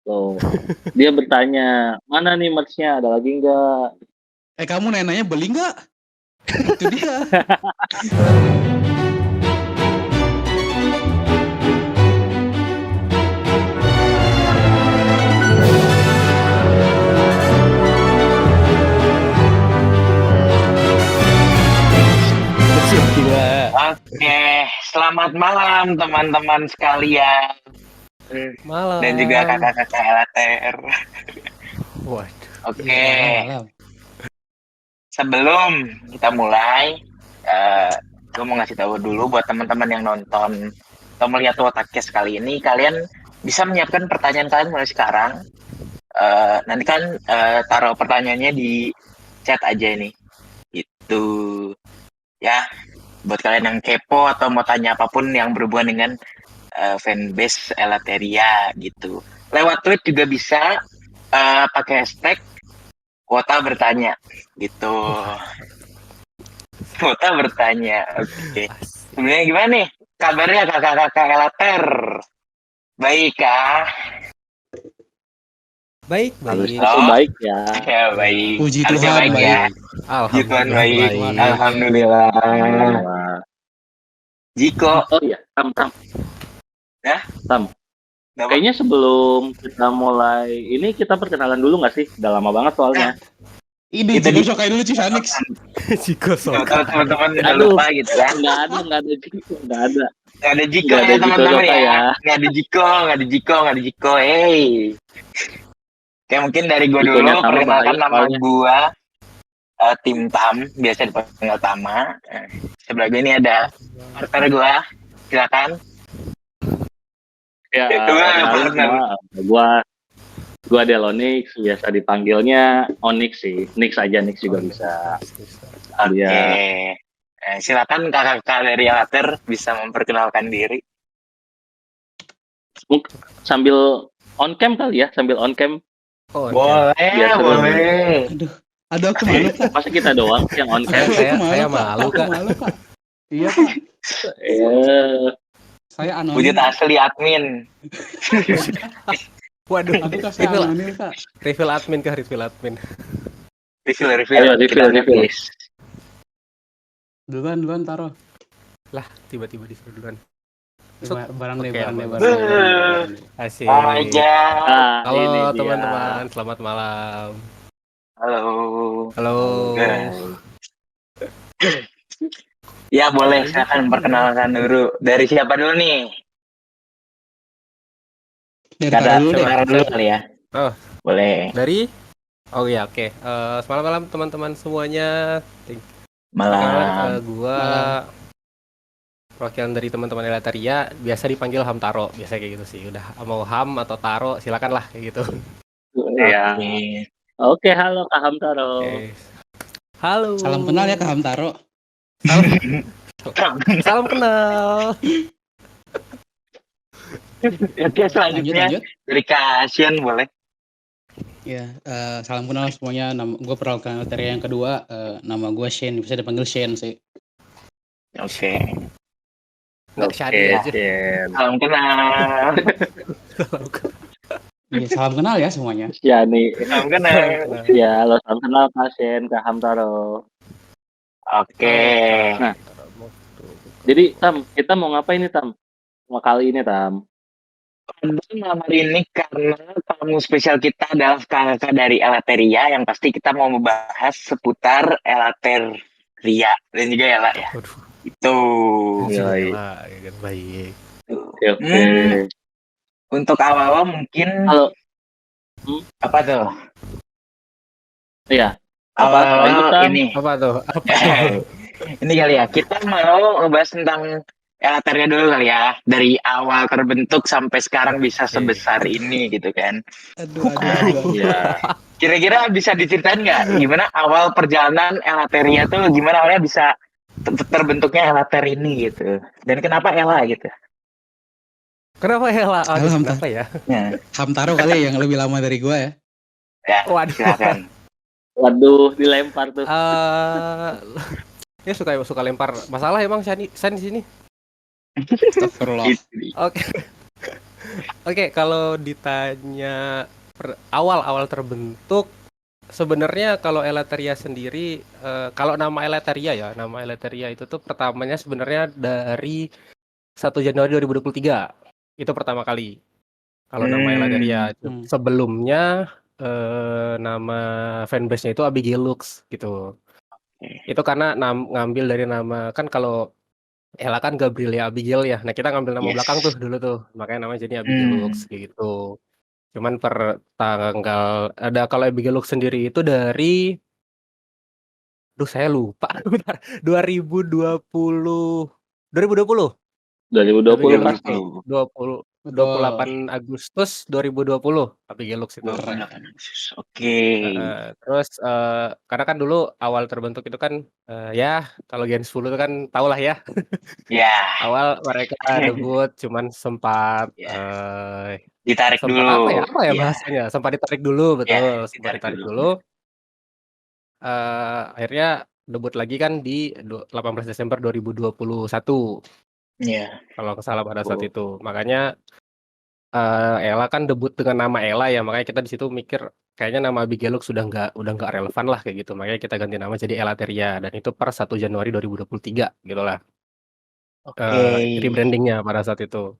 Tuh. Dia bertanya, mana nih merch-nya? Ada lagi nggak? Kamu nanya beli nggak? Itu dia. Oke, selamat malam teman-teman sekalian. Malam. Dan juga kakak-kakak LTR. Waduh. Oke, Malam. sebelum kita mulai, gue mau ngasih tahu dulu buat teman-teman yang nonton atau melihat podcast kali ini, kalian bisa menyiapkan pertanyaan kalian mulai sekarang. Nanti kan taruh pertanyaannya di chat aja nih, gitu ya. Buat kalian yang kepo atau mau tanya apapun yang berhubungan dengan fanbase Elateria gitu. Lewat tweet juga bisa pakai hashtag kuota bertanya gitu. Kuota bertanya. Oke. Sebenarnya gimana nih kabarnya kakak-kakak Elater? Baik kah? Baik. Baik ya. Ya baik. Puji Harusnya Tuhan, baik ya. Puji Tuhan baik. Alhamdulillah. Jiko. Oh iya, Tam. Ya? Tam. Kayaknya sebelum kita mulai ini kita perkenalan dulu nggak sih? Udah lama banget soalnya. Ini Kita Jiko Sokai dulu Cisanix. Jiko Kalau teman-teman udah Aduh. lupa gitu kan. Nggak ada Jiko, nggak ada. Nggak ada Jiko Nggak ada ya Jiko teman-teman Sokai ya. ya. Nggak ada Jiko. Hey. Kayak mungkin dari gue dulu Jikonya Tama perkenalkan bahaya nama soalnya. gue Tim Tam, biasa dipanggil Tama. Sebelah gue ini ada partner gue, silakan. Ya, Kenalin gua Delonix, biasa dipanggilnya Onyx sih. Nix aja, Nix juga bisa. Oke. Dia Silakan kakak-kakak dari Alater bisa memperkenalkan diri. sambil on cam kali ya, sambil on cam. Oh, Boleh, Biasa boleh. Aduh, aku malu Kak. Masa kita doang yang on cam? Saya malu, Kak. Kak. Iya Kak. Saya anonim. Wujud asli admin. Waduh. Aduh Kak, saya anonim Kak. Refill admin. Refill. Ayo, refill. Duluan taruh. Lah, tiba-tiba disuruh duluan. Barang deh. Asik. Aja. Halo ini dia. teman-teman, selamat malam. Halo. Guys. Ya boleh, silakan perkenalkan dulu. Dari siapa dulu nih? Dari dulu kali ya. Oh. Boleh. Dari? Oh iya, oke. Selamat malam teman-teman semuanya. Malam. Gua perwakilan dari teman-teman Elateria, biasa dipanggil Hamtaro, biasa kayak gitu sih. Udah mau Ham atau Taro, silakan lah kayak gitu. Ya. Oke, halo Kak Hamtaro. Okay. Halo. Salam kenal ya Kak Hamtaro. Salam kenal. Oke, selanjutnya dari Kak Asian boleh. Ya, salam kenal semuanya. Gue perwakilan Elateria yang kedua. Nama gue Shane, bisa dipanggil Shane sih. Oke. Nggak Shadi aja. Salam kenal. Ya, salam kenal ya semuanya. Ya nih. Salam kenal. Ya, lo salam kenal Kak Shen, Kak Hamtaro. Oke. Nah, jadi Tam, kita mau ngapain nih Tam? Kali ini Tam. Malam hari ini karena tamu spesial kita adalah kakak dari Elateria yang pasti kita mau membahas seputar Elateria dan juga Ela ya. Itu. Baik. Oke. Untuk awal mungkin. Halo. Apa tuh? Iya. Ini. Apa tuh? Ini kali ya. Kita mau ngebahas tentang Elateria dulu kali ya. Dari awal terbentuk sampai sekarang bisa sebesar ini gitu kan. Aduh. Ya. Kira-kira bisa diceritain nggak gimana awal perjalanan Elateria tuh gimana awalnya bisa terbentuknya Elater ini gitu. Dan kenapa Ela gitu? Kenapa Ela? Kenapa ya? Hamtaro kali yang lebih lama dari gue ya. Ya, waduh. Silakan. Waduh, dilempar tuh. Ya suka lempar masalah emang San di sini. Astagfirullah. Oke. Oke, kalau ditanya awal-awal terbentuk, sebenarnya kalau Elateria sendiri, kalau nama Elateria ya, nama Elateria itu tuh pertamanya sebenarnya dari 1 Januari 2023. Itu pertama kali. Kalau nama Elateria. Hmm. Sebelumnya nama fanbase-nya itu Abigail Lux gitu. Itu karena ngambil dari nama, kan kalau Ella kan Gabrielia Abigail ya. Nah, kita ngambil nama belakang tuh Yes. dulu tuh. Makanya namanya jadi Abigail Lux gitu. Cuman per tanggal ada, kalau Abigail Lux sendiri itu dari, saya lupa. Bentar, 2020. 2020. 2020 Abigail Lux pasti. tuh 20 Betul. 28 Agustus 2020 Abigail Lux itu. 28 Agustus. Oke. Terus karena kan dulu awal terbentuk itu kan ya kalau Gen 10 itu kan tau lah ya. Ya, Awal mereka debut cuman sempat ya. Ditarik sempat apa dulu. ya Ya, bahasanya, sempat ditarik dulu, ya, betul, sempat ditarik ditarik dulu. dulu. Akhirnya debut lagi kan di 18 Desember 2021 Iya. kalau nggak salah pada saat Oh. itu. Makanya Ella kan debut dengan nama Ella ya, makanya kita di situ mikir kayaknya nama Abigail Lux udah nggak relevan lah kayak gitu. Makanya kita ganti nama jadi Elateria, dan itu per 1 Januari 2023 gitulah. Oke. Rebrandingnya pada saat itu.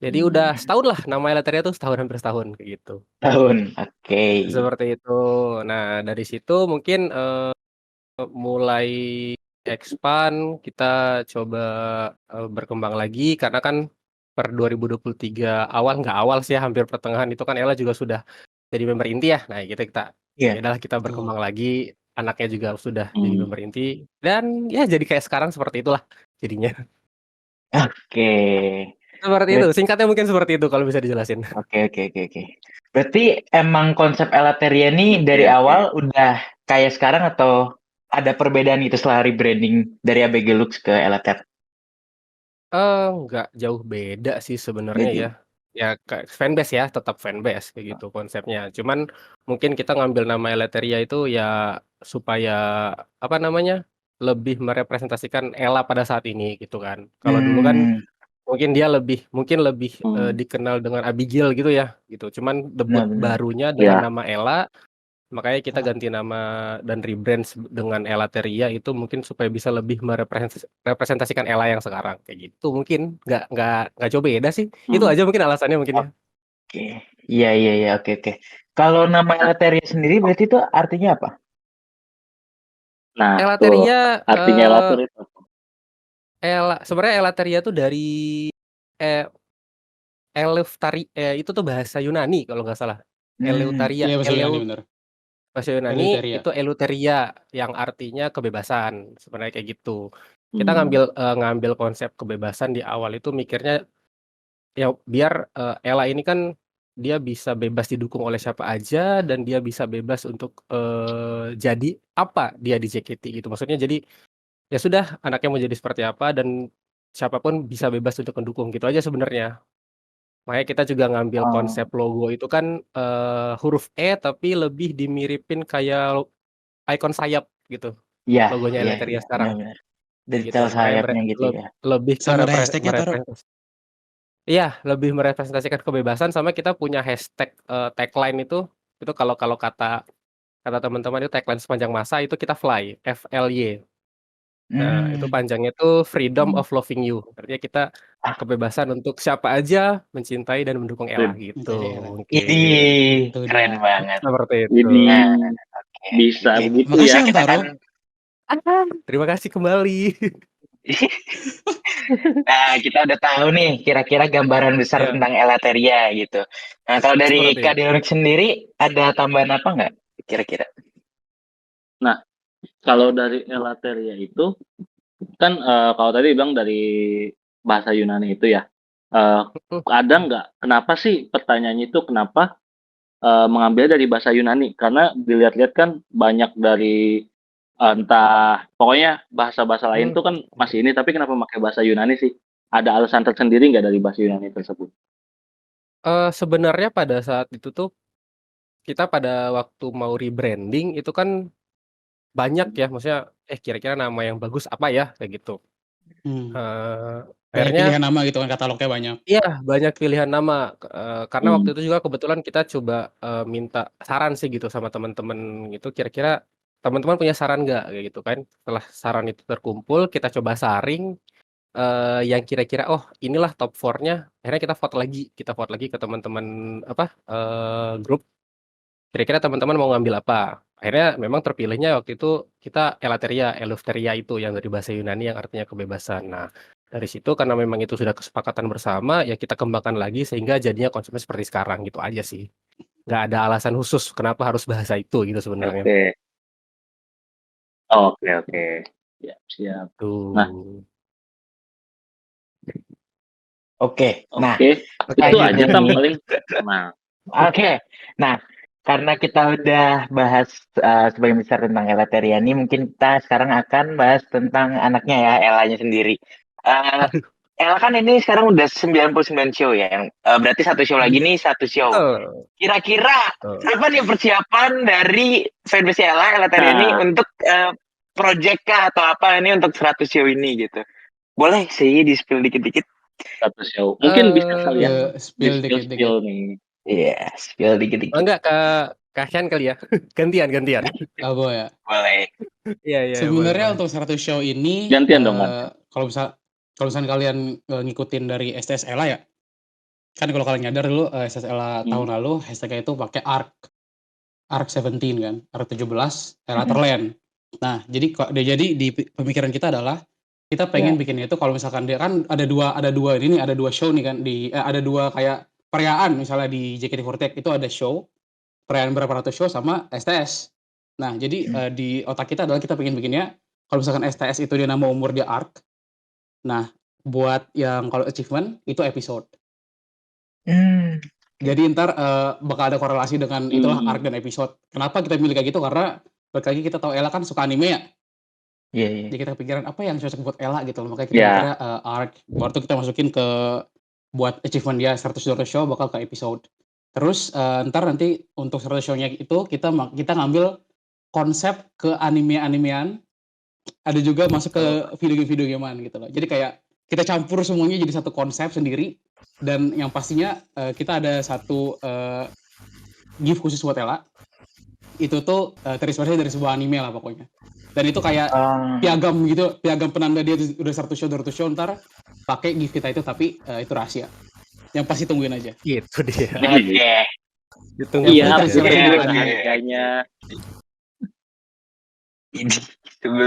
Jadi udah setahun lah, nama Elateria tuh setahun, hampir setahun kayak gitu. Tahun. Oke. Seperti itu. Nah, dari situ mungkin mulai expand, kita coba berkembang lagi karena kan per 2023 awal, nggak awal sih ya, hampir pertengahan itu kan Ella juga sudah jadi member inti ya. Nah, gitu kita ya Iya. udahlah, kita berkembang lagi, anaknya juga sudah jadi Hmm. member inti, dan ya jadi kayak sekarang seperti itulah jadinya. Oke. Seperti itu, singkatnya mungkin seperti itu kalau bisa dijelasin. Oke. Berarti emang konsep Elateria ini dari awal udah kayak sekarang atau ada perbedaan gitu setelah rebranding dari Abigail Lux ke Elater? Nggak jauh beda sih sebenarnya Beda. ya. Ya kayak fanbase ya, tetap fanbase kayak gitu konsepnya. Cuman mungkin kita ngambil nama Elateria itu ya supaya apa namanya, lebih merepresentasikan Ella pada saat ini gitu kan. Kalau dulu kan mungkin dia lebih dikenal dengan Abigail gitu ya, gitu. Cuman debut Benar-benar. barunya dengan Ya. nama Ella, makanya kita ganti nama dan rebrand dengan Elateria itu mungkin supaya bisa lebih merepresentasikan Ella yang sekarang kayak gitu. Mungkin nggak jauh beda sih. Itu aja mungkin alasannya mungkin ya. Oke. Iya. Oke. Kalau nama Elateria sendiri berarti itu artinya apa? Nah, tuh Elateria artinya Elater itu. sebenarnya Elateria tuh dari itu tuh bahasa Yunani kalau nggak salah. Eleuteria, Iya, bahasa Yunani bener. bahasa Yunani Eleuteria. itu Eleuteria yang artinya kebebasan, sebenarnya kayak gitu. Kita ngambil konsep kebebasan di awal itu mikirnya ya biar Ella ini kan dia bisa bebas didukung oleh siapa aja, dan dia bisa bebas untuk jadi apa dia di JKT gitu. Maksudnya jadi ya sudah, anaknya mau jadi seperti apa dan siapapun bisa bebas untuk mendukung, gitu aja sebenarnya. Makanya kita juga ngambil konsep logo itu kan huruf E tapi lebih dimiripin kayak ikon sayap gitu, Iya. logonya Elateria sekarang Benar-benar. Detail gitu. Makanya sayapnya gitu ya. lebih ke Sama ada hashtag-nya, Taro. iya, lebih merepresentasikan kebebasan, sama kita punya hashtag tagline itu kalau kata teman-teman itu tagline sepanjang masa itu kita FLY, FLY. Nah, itu panjangnya tuh Freedom of Loving You. Artinya kita kebebasan untuk siapa aja mencintai dan mendukung Ella gitu Mencintai Ella. Ini mungkin. Itu keren dia. banget. Seperti itu. Jadi Oke. bisa begitu Makasih ya. Om Kita Taro. kan Terima kasih kembali. Nah, kita udah tahu nih kira-kira gambaran besar Iya. tentang Elateria gitu. Nah, kalau dari Seperti Kak itu. Deonik sendiri ada tambahan apa nggak kira-kira? Nah, kalau dari Elateria itu kan kalau tadi bilang dari bahasa Yunani itu ya. Ada nggak kenapa sih, pertanyaannya itu kenapa mengambil dari bahasa Yunani? Karena dilihat-lihat kan banyak dari entah pokoknya bahasa-bahasa lain tuh kan masih ini, tapi kenapa pakai bahasa Yunani sih? Ada alasan tersendiri nggak dari bahasa Yunani tersebut? Sebenarnya pada saat itu tuh kita pada waktu mau rebranding itu kan banyak ya, maksudnya kira-kira nama yang bagus apa ya kayak gitu. Hmm. Banyak Akhirnya pilihan nama gitu kan, katalognya banyak. iya, banyak pilihan nama, karena waktu Hmm. itu juga kebetulan kita coba, minta saran sih gitu sama teman-teman gitu, kira-kira teman-teman punya saran nggak, kayak gitu kan. Setelah saran itu terkumpul, kita coba saring, yang kira-kira, "Oh, inilah top 4-nya," akhirnya kita vote lagi ke teman-teman, apa, grup, kira-kira teman-teman mau ngambil apa. Akhirnya memang terpilihnya waktu itu kita Eleftheria itu yang dari bahasa Yunani yang artinya kebebasan. Nah, dari situ karena memang itu sudah kesepakatan bersama, ya kita kembangkan lagi sehingga jadinya konsepnya seperti sekarang, gitu aja sih. Nggak ada alasan khusus kenapa harus bahasa itu gitu sebenarnya. Oke. Oke oke. Siap siap. Nah, Tuh. Oke, nah oke. Itu aja selanjutnya Tam nih. paling. Nah, Oke, nah karena kita udah bahas sebagian besar tentang Elateria ini, mungkin kita sekarang akan bahas tentang anaknya ya, Elanya sendiri. Eh, Aduh, Ella kan ini sekarang udah 99 show ya, yang berarti satu show lagi nih satu show. betul, Kira-kira betul. apa nih persiapan dari fanbase Elateria ini nah, untuk project kah atau apa ini untuk 100 show ini gitu? Boleh sih di-spill dikit-dikit. satu show. Mungkin bisa kali ya Ya, di spill dikit-dikit. spill nih. Iya, spill dikit-dikit. Enggak, Kak Kasian kali ya? Gantian. Abo ya. Boleh. Iya, Sebenarnya boleh. untuk 100 show ini, Gantian dong gantian. kalau misalnya kalian ngikutin dari STS Ella ya, kan kalau kalian nyadar dulu STS Ella tahun lalu hashtagnya itu pakai ARC 17 kan, ARC 17 Elaterland. Nah, jadi di pemikiran kita adalah kita pengen bikinnya itu kalau misalkan dia kan ada dua show nih kan ada dua kayak perayaan misalnya di JKT48 itu ada show perayaan berapa ratus show sama STS. Nah, jadi di otak kita adalah kita pengen bikinnya kalau misalkan STS itu dia nama umur dia ARC. Nah, buat yang kalau achievement itu episode. Jadi ntar bakal ada korelasi dengan itulah arc dan episode. Kenapa kita milih kayak gitu? Karena balik lagi kita tahu Ella kan suka anime ya. Iya. Jadi kita pikiran apa yang cocok buat Ella gitu loh. Makanya kita Ya. mikirnya arc. Baru itu kita masukin ke buat achievement dia 100 show bakal ke episode. Terus ntar nanti untuk 100 show-nya itu kita ngambil konsep ke anime-animean. Ada juga masuk ke video gamean gitu loh. Jadi kayak kita campur semuanya jadi satu konsep sendiri. Dan yang pastinya kita ada satu gift khusus buat Ella. Itu tuh terinspirasi dari sebuah anime lah pokoknya. Dan itu kayak piagam gitu, piagam penanda dia udah 100 show, 200 show, ntar pakai gift kita itu, tapi itu rahasia. Yang pasti tungguin aja. Gitu dia. Oke. Ditunggu Iya, aja. pasti Oke, tunggu oke. rahasianya. Ini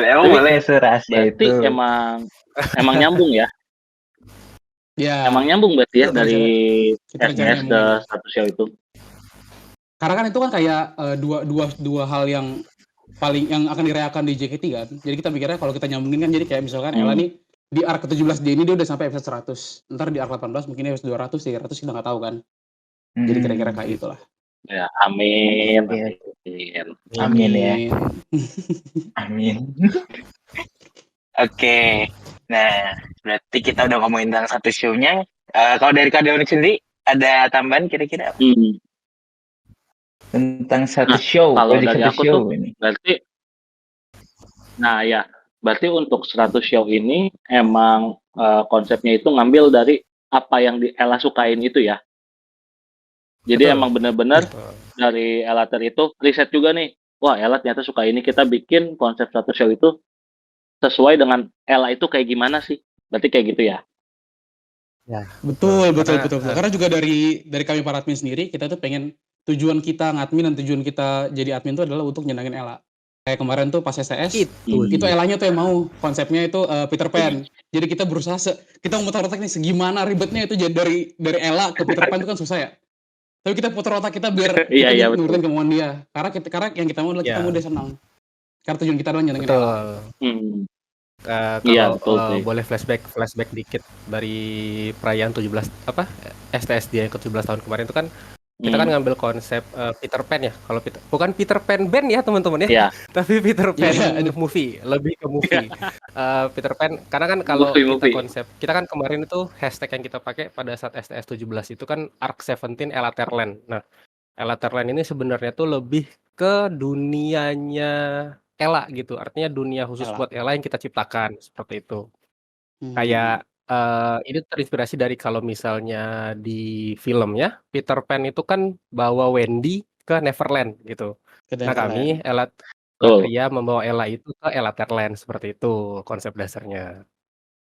emang Tapi boleh serahasia berarti itu. emang nyambung ya? Ya, Emang nyambung berarti ya kita dari rencana STS ke nyambungin ya. satu show itu. Karena kan itu kan kayak dua hal yang paling yang akan dirayakan di JKT kan. Jadi kita pikirnya kalau kita nyambungin kan jadi kayak misalkan Ella nih di arc ke-17 dia ini dia udah sampai episode 100. Ntar di arc 18 mungkin episode 200, 300 kita nggak tahu kan. Jadi kira-kira kayak itulah. Ya, amin. Amin ya. Amin. Oke. Nah, berarti kita udah ngomongin tentang satu show-nya. Kalau dari Kak Deonik sendiri ada tambahan kira-kira tentang satu show? Kalau project dari satu aku show tuh ini. berarti untuk 100 show ini emang konsepnya itu ngambil dari apa yang Ella sukain itu ya. Jadi Betul. emang benar-benar dari Elater itu riset juga nih. Wah, Ella ternyata suka ini, kita bikin konsep satu show itu sesuai dengan Ella itu kayak gimana sih. Berarti kayak gitu ya. Ya. Betul. Karena, Karena juga dari kami para admin sendiri, kita tuh pengen tujuan kita ngadmin dan tujuan kita jadi admin itu adalah untuk nyenangin Ella. Kayak kemarin tuh pas STS, itu Ellanya tuh yang mau konsepnya itu Peter Pan. Jadi kita berusaha kita muter otak nih segimana ribetnya itu jadi dari Ella ke Peter Pan itu kan susah ya. Tapi kita putar otak kita biar kita nurutin kemauan dia. Karena yang kita mau adalah kita mau dia senang. Karena tujuan kita adalah nyenengin Ella. Kalau boleh flashback dikit dari perayaan 17 STS dia yang ke-17 tahun kemarin itu kan kita kan ngambil konsep Peter Pan ya. Kalau bukan Peter Pan band ya teman-teman ya. Tapi Peter Pan movie, lebih ke movie. Peter Pan karena kan kalau kita kan kemarin itu hashtag yang kita pakai pada saat STS 17 itu kan ARC 17 Elaterland. Nah, Elaterland ini sebenarnya tuh lebih ke dunianya Ella gitu. Artinya dunia khusus buat Ella yang kita ciptakan seperti itu. Kayak, ini terinspirasi dari kalau misalnya di filmnya, Peter Pan itu kan bawa Wendy ke Neverland gitu. Ke Nah kami, Neverland. Betul. Elatria membawa Ella itu ke Elaterland, seperti itu konsep dasarnya.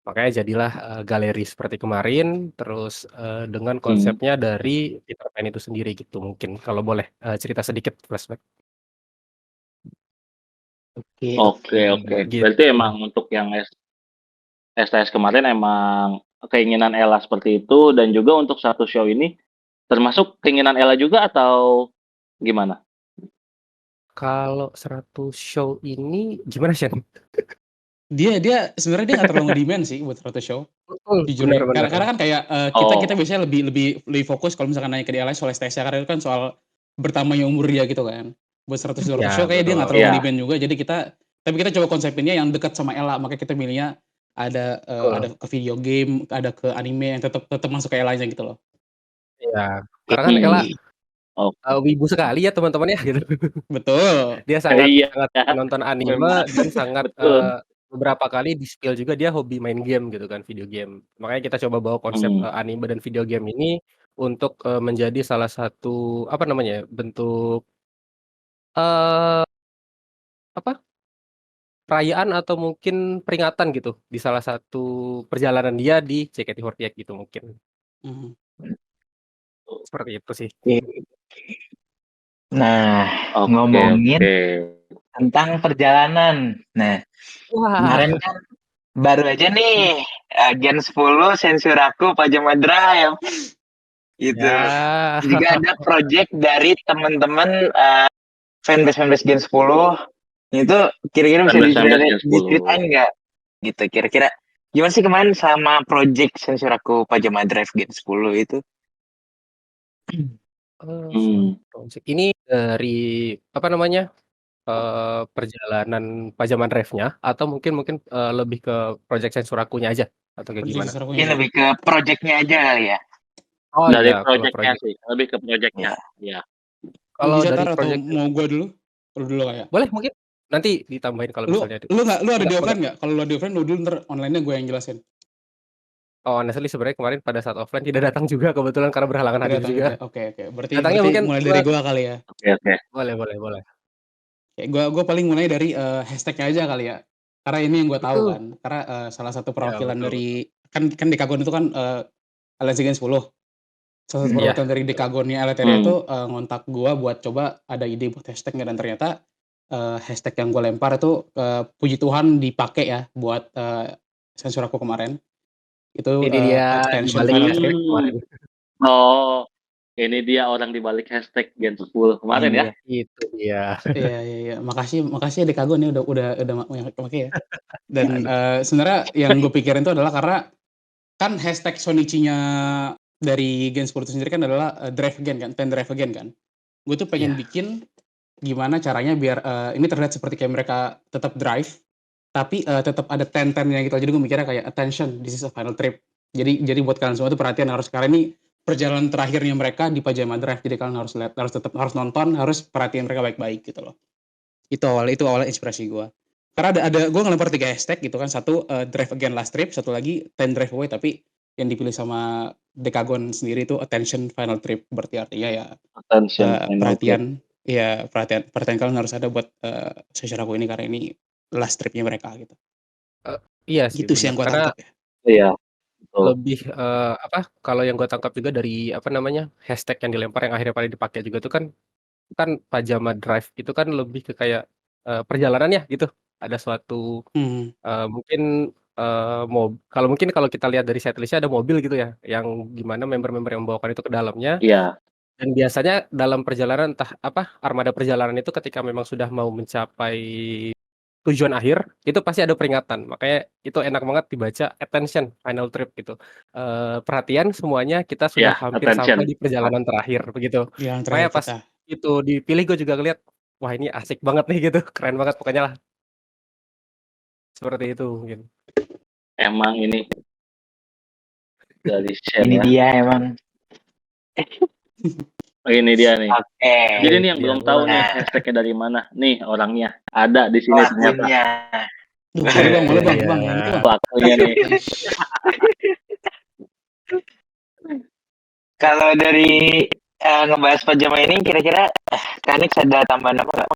Makanya jadilah, galeri seperti kemarin, terus, dengan konsepnya dari Peter Pan itu sendiri gitu mungkin, kalau boleh, cerita sedikit flashback. Oke, Oke oke. Gitu. Berarti emang untuk yang STS kemarin emang keinginan Ella seperti itu dan juga untuk satu show ini termasuk keinginan Ella juga atau gimana? Kalau 100 show ini gimana, Shen? Dia sebenarnya dia nggak terlalu nge-demand sih buat 100 show, jujur Bener ya. bener. Karena kan kayak, kita Oh, biasanya lebih fokus kalau misalkan nanya ke dia soal STS karena itu kan soal bertambahnya umur dia gitu kan. Buat 100, 200 show Iya, kayaknya dia nggak betul terlalu iya. nge-demand juga, jadi tapi kita coba konsepinnya yang dekat sama Ella, makanya kita milihnya ada betul. ke video game, ada ke anime yang tetep masuk ke Ellanya gitu loh. Iya, karena kan Ella, Mhm. Oke. wibu sekali ya teman-teman ya gitu. Betul. Dia sangat Iya, sangat penonton anime memang dan sangat, betul. beberapa kali di-spill juga dia hobi main game gitu kan, video game. Makanya kita coba bawa konsep, Mhm. anime dan video game ini untuk, menjadi salah satu, apa namanya ya, bentuk, eee, apa, perayaan atau mungkin peringatan gitu di salah satu perjalanan dia di JKT48 gitu mungkin. Mhm. Seperti itu sih. Nah, Oke ngomongin oke. tentang perjalanan. Nah, Wah, kemarin kan baru aja nih Gen 10 Sensuraku Pajama Drive gitu. ya. Juga ada project dari teman-teman fanbase Gen 10 itu kira-kira bisa 19 Gen 10. diceritain nggak gitu kira-kira gimana sih kemarin sama project Sensuraku Pajama Drive Gen 10 itu? Suatu Mmm. project. Ini dari, apa namanya, perjalanan Pajaman Drive-nya atau mungkin, lebih ke project Sensurakunya aja atau kayak Project gimana? Sensor aku Mungkin aja. lebih ke projectnya aja kali ya. Oh Dari iya, kalau projeknya project. sih, lebih ke projeknya, Ya. iya. Kalau Bisa dari Tar atau project mau gua dulu? Lu dulu kayak. boleh mungkin nanti ditambahin kalau Lu misalnya lu ada di enggak. offline nggak? Kalau lu di offline lu dulu, ntar online-nya gue yang jelasin. Oh, honestly sebenarnya kemarin pada saat offline tidak datang juga kebetulan karena berhalangan Tidak hadir datang juga. juga. Oke oke. Berarti Datangnya mungkin mulai cuma dari gua kali ya. Oke oke. boleh boleh boleh. Kayak gua paling mulai dari, hashtag-nya aja kali ya. Karena ini yang gua tahu kan. Karena, salah satu Ya perwakilan betul betul. dari kan Dekagon itu kan, Aliansi Gen 10. Salah satu Hmm. Iya, perwakilan dari betul. Dekagonnya Eliteria Mmm. itu, ngontak gua buat coba ada ide buat hashtag nggak, dan ternyata, hashtag yang gua lempar itu, puji Tuhan dipakai ya buat, sensor aku kemarin. Itu, Ini dia di attention balik final hashtag trip. Mmm. kemarin. Oh, ini dia orang di balik hashtag Gen 10 kemarin ya? Iya. Itu dia. Iya iya iya. Makasih ya Dekagon ya udah make ya. Dan, sebenarnya yang gue pikirin itu adalah karena kan hashtag Shonichi-nya dari Gen 10 itu sendiri kan adalah, drive again kan, 10 drive again kan. Gue tuh pengen Iya. bikin gimana caranya biar, ini terlihat seperti kayak mereka tetap drive, tapi, tetap ada 10-10-nya gitu. Jadi gue mikirnya kayak, "Attention, this is a final trip." Jadi buat kalian semua tuh perhatian harus, karena ini perjalanan terakhirnya mereka di Pajama Drive. Jadi kalian harus lihat, harus nonton, harus perhatiin mereka baik-baik gitu loh. Itu awalnya inspirasi gue. Karena ada gue ngelempar 3 hashtag gitu kan, satu, drive again last trip, satu lagi 10 drive away, tapi yang dipilih sama Decagon sendiri itu attention final trip. Berarti artinya ya, Attention final trip. perhatian kalian harus ada buat, session aku ini karena ini last trip-nya mereka gitu. Eee, iya sih Gitu sih bener, yang gua karena tangkap ya. Iya, betul. lebih, apa, kalau yang gue tangkap juga dari, apa namanya, hashtag yang dilempar yang akhirnya paling dipakai juga tuh kan Pajama Drive itu kan lebih ke kayak, perjalanan ya gitu. Ada suatu, Mhm, mungkin, kalau mungkin kalau kita lihat dari setlist-nya ada mobil gitu ya, yang gimana member-member yang membawakan itu ke dalamnya, Iya, dan biasanya dalam perjalanan entah apa, armada perjalanan itu ketika memang sudah mau mencapai tujuan akhir, itu pasti ada peringatan. Makanya itu enak banget dibaca, attention, final trip gitu. Perhatian semuanya kita sudah iya, hampir sampai attention. di perjalanan terakhir, begitu. yang terakhir Makanya pas kita. itu dipilih gue juga ngeliat, wah ini asik banget nih gitu, keren banget pokoknya lah, seperti itu mungkin. Emang ini dari Shen Ini ya. dia emang. Oh, ini dia nih. Oke. Jadi Ini nih yang dia belum tahu mulai. nih Nah, hashtag-nya dari mana. Nih orangnya, ada di sini ternyata. pelakunya. Duh, boleh bang, Iya. yang itu bang. Pelakunya nih. Kalau dari ngebahas pajama ini kira-kira Kanix ada tambahan apa nggak?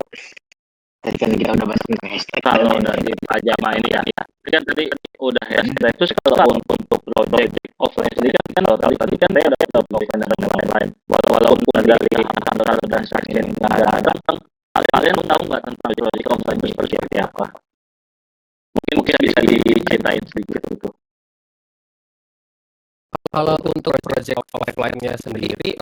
Tadi kan kita udah bahas tentang hashtag. Kalau dari pajama ini ya, ini kan tadi udah hashtag. Terus kalau untuk project offline sendiri kan tadi kan saya ada offline dan lain-lain. Walaupun dari kantor dan section nggak ada, kalian tahu nggak tentang project offline seperti apa? Mungkin bisa diceritain sedikit itu. Kalau untuk project offline-nya sendiri,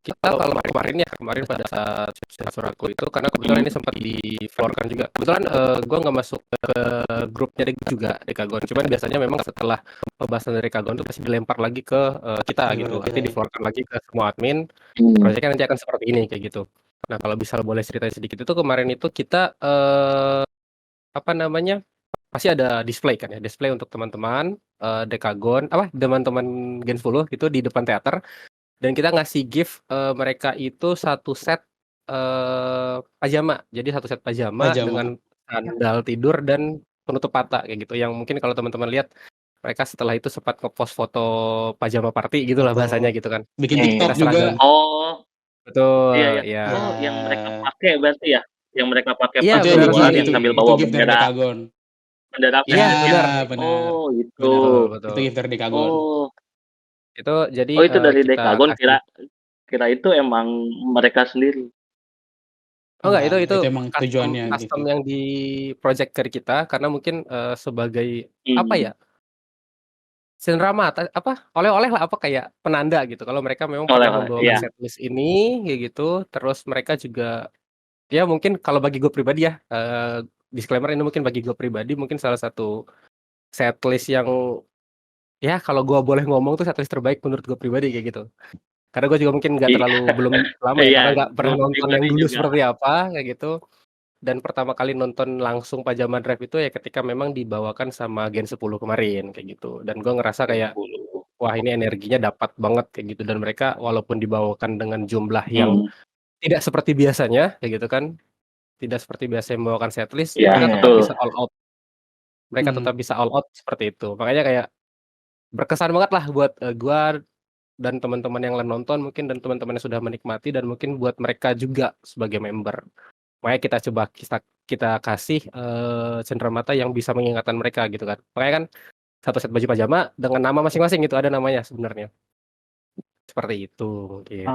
kita kalau kemarin pada saat Suraku itu, karena kebetulan ini sempat di-floorkan juga. Kebetulan gue nggak masuk ke grupnya juga Dekagon. Cuman biasanya memang setelah pembahasan dari Dekagon itu pasti dilempar lagi ke kita gitu. Nanti di-floorkan lagi ke semua admin. Projectnya nanti akan seperti ini kayak gitu. Nah kalau bisa boleh ceritain sedikit itu kemarin itu kita apa namanya? Pasti ada display kan ya, display untuk teman-teman Dekagon, teman-teman Gen 10 gitu di depan teater, dan kita ngasih gift mereka itu satu set pajama. Jadi satu set pajama dengan sandal tidur dan penutup mata kayak gitu. Yang mungkin kalau teman-teman lihat mereka setelah itu sempat ngepost foto pajama party gitulah bahasanya gitu kan. Bikin Kita TikTok juga. seragam. Oh, Betul, iya. ya. Oh, yang mereka pakai berarti ya? Yang mereka pakai Iya, pas benar keluar sekali. yang sambil Itu bawa gift dari bendera Dekagon. bendera Iya, Fanbase. benar. Oh, itu. Betul. Itu gift dari Dekagon. Oh, Itu jadi itu dari kita Dekagon. kasih. Kira itu emang mereka sendiri. Oh enggak, itu emang tujuannya custom gitu. yang di project dari kita, karena mungkin sebagai apa ya, cendera mata oleh-oleh lah, kayak penanda gitu kalau mereka memang pernah Oleh-oleh, membawakan iya. setlist ini kayak gitu. Terus mereka juga ya mungkin kalau bagi gue pribadi ya, disclaimer ini mungkin bagi gue pribadi mungkin salah satu setlist yang ya kalau gue boleh ngomong tuh setlist terbaik menurut gue pribadi kayak gitu. Karena gue juga mungkin nggak terlalu belum lama ya, Iya, karena nggak pernah gue nonton yang pribadi dulu juga. seperti apa kayak gitu. Dan pertama kali nonton langsung Pajama Drive itu ya ketika memang dibawakan sama Gen 10 kemarin kayak gitu. Dan gue ngerasa kayak wah ini energinya dapat banget kayak gitu, dan mereka walaupun dibawakan dengan jumlah yang tidak seperti biasanya kayak gitu kan, tidak seperti biasa membawakan setlist, Iya, mereka tetap betul. bisa all out. Mereka tetap bisa all out seperti itu. Makanya kayak berkesan banget lah buat gua dan teman-teman yang lain nonton mungkin, dan teman-teman yang sudah menikmati, dan mungkin buat mereka juga sebagai member. Makanya kita coba kita kasih cenderamata yang bisa mengingatkan mereka gitu kan. Makanya kan satu set baju pajama dengan nama masing-masing itu ada namanya sebenarnya. Seperti itu mungkin.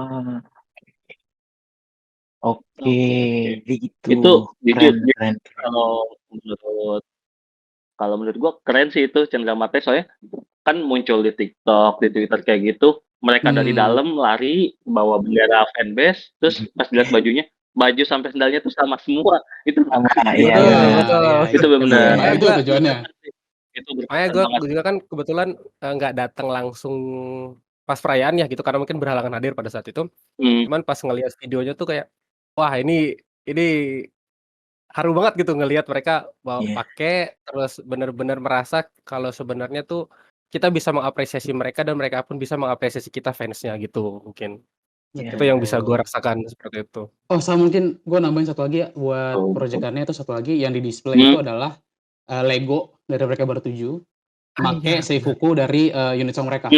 Oke, gitu. Itu jujur Keren. kalau menurut gua keren sih itu cenderamata, soalnya kan muncul di TikTok, di Twitter kayak gitu. Mereka dari dalam lari bawa bendera Fanbase, terus pas lihat bajunya, baju sampai sendalnya tuh sama semua. Itu Iya. Betul. itu benar. Emang itu tujuannya. Itu Makanya berkesan banget. gue juga kan kebetulan nggak datang langsung pas perayaan ya gitu, karena mungkin berhalangan hadir pada saat itu. Cuman pas ngelihat videonya tuh kayak wah ini haru banget gitu ngelihat mereka pakai, terus benar-benar merasa kalau sebenarnya tuh kita bisa mengapresiasi mereka dan mereka pun bisa mengapresiasi kita fansnya gitu mungkin. Itu yang bisa gue rasakan seperti itu. Oh, sama mungkin gue nambahin satu lagi ya buat proyekannya, itu satu lagi yang di display itu adalah Lego dari mereka bertujuh, make Seifuku dari unit song mereka.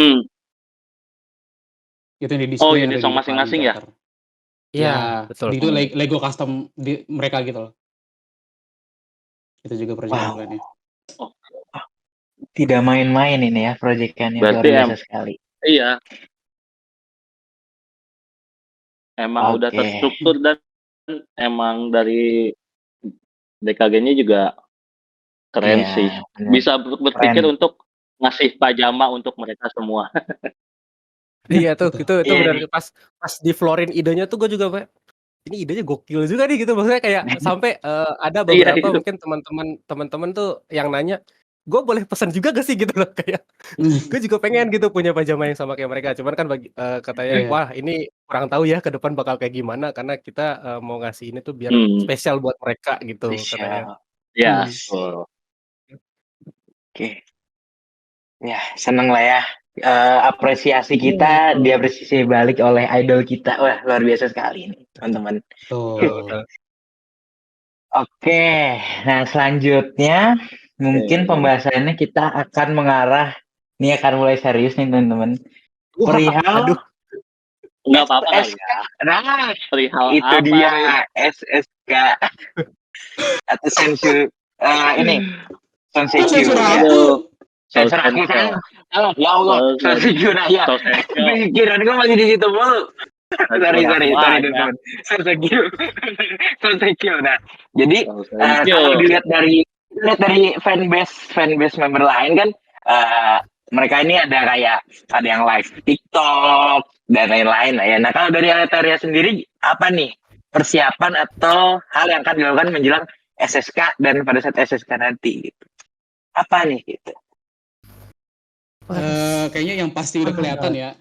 Itu yang di display unit song masing-masing ya? Iya, betul. Itu Lego custom di mereka gitu loh. Itu juga proyekannya. Tidak main-main ini ya proyekannya, luar biasa sekali. Iya. Emang udah terstruktur, dan emang dari DKG-nya juga keren sih. Bisa berpikir untuk ngasih pajama untuk mereka semua. Iya tuh, itu benar. Pas di floorin idenya tuh gue juga ini idenya gokil juga nih gitu, maksudnya kayak sampai ada beberapa mungkin teman-teman tuh yang nanya, gue boleh pesan juga gak sih gitu loh, kayak gue juga pengen gitu punya pajama yang sama kayak mereka. Cuman kan katanya wah ini kurang tahu ya ke depan bakal kayak gimana, karena kita mau ngasih ini tuh biar spesial buat mereka gitu katanya. Iya. Oke. Ya, seneng lah ya. Apresiasi kita diapresiasi balik oleh idol kita. Wah, luar biasa sekali ini, teman-teman. Oke, nah selanjutnya mungkin Oke. pembahasannya kita akan mengarah, ini akan mulai serius nih teman-teman. Wah, Perihal aduh. Nggak apa-apa kali SSK. ya. Nah, Perihal itu apa dia nih? SSK atau ini Kok sensation sensor ya. aku? Aduh, Sensor aku Sosensio. salah. Ya Allah, sensation ya. Sosensio. Pikiran gue masih di situ mulu. Sorry Banyak teman-teman. Sensation. Sensation. Nah, jadi Sosensio. kalau dilihat dari fanbase member lain kan, mereka ini ada yang live TikTok dan lain-lain lah ya. Nah kalau dari Aletaria sendiri apa nih persiapan atau hal yang akan dilakukan menjelang SSK dan pada saat SSK nanti gitu? Apa nih gitu? Kayaknya yang pasti udah kelihatan ya.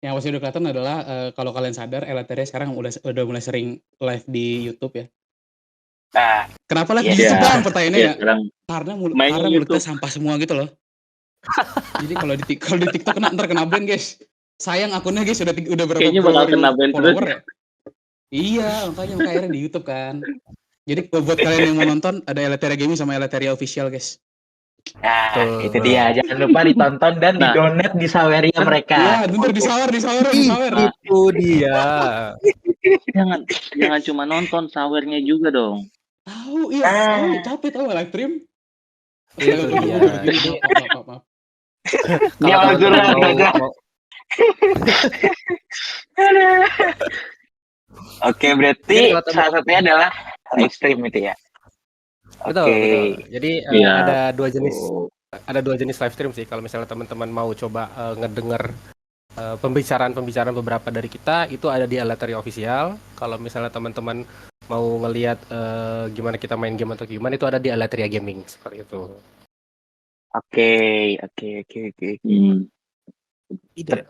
Yang pasti udah kelihatan adalah kalau kalian sadar, Eliteria sekarang udah mulai sering live di YouTube ya. Nah, Kenapa live iya. di YouTube Iya. bang? Pertanyaannya Iya, ya. sekarang Karena mainnya mulutnya YouTube. sampah semua gitu loh. Jadi kalau di TikTok ntar kena ban guys. Sayang akunnya guys udah berapa Kayaknya bakal ribu kena ban terus. follower ya. Iya, makanya akhirnya di YouTube kan. Jadi buat kalian yang mau nonton ada Eliteria Gaming sama Eliteria Official guys. Nah, Tuh. itu dia. Jangan lupa ditonton dan Nah. di-donate di saweria mereka. Iya, bentar disawer. Itu dia. Jangan cuma nonton, sawernya juga dong. Tahu, iya. Ah. Capek tahu live stream. Itu dia. Jadi Maaf. Dia kalau teman-teman mau Oke, berarti Jadi kalau salah satunya adalah live stream itu ya. betul, Oke. betul. Jadi Iya. ada dua jenis live stream sih. Kalau misalnya teman-teman mau coba ngedenger pembicaraan beberapa dari kita, itu ada di Eliteria Official. Kalau misalnya teman-teman mau ngelihat gimana kita main game atau gimana, itu ada di Eliteria Gaming seperti itu. Oke. Ide.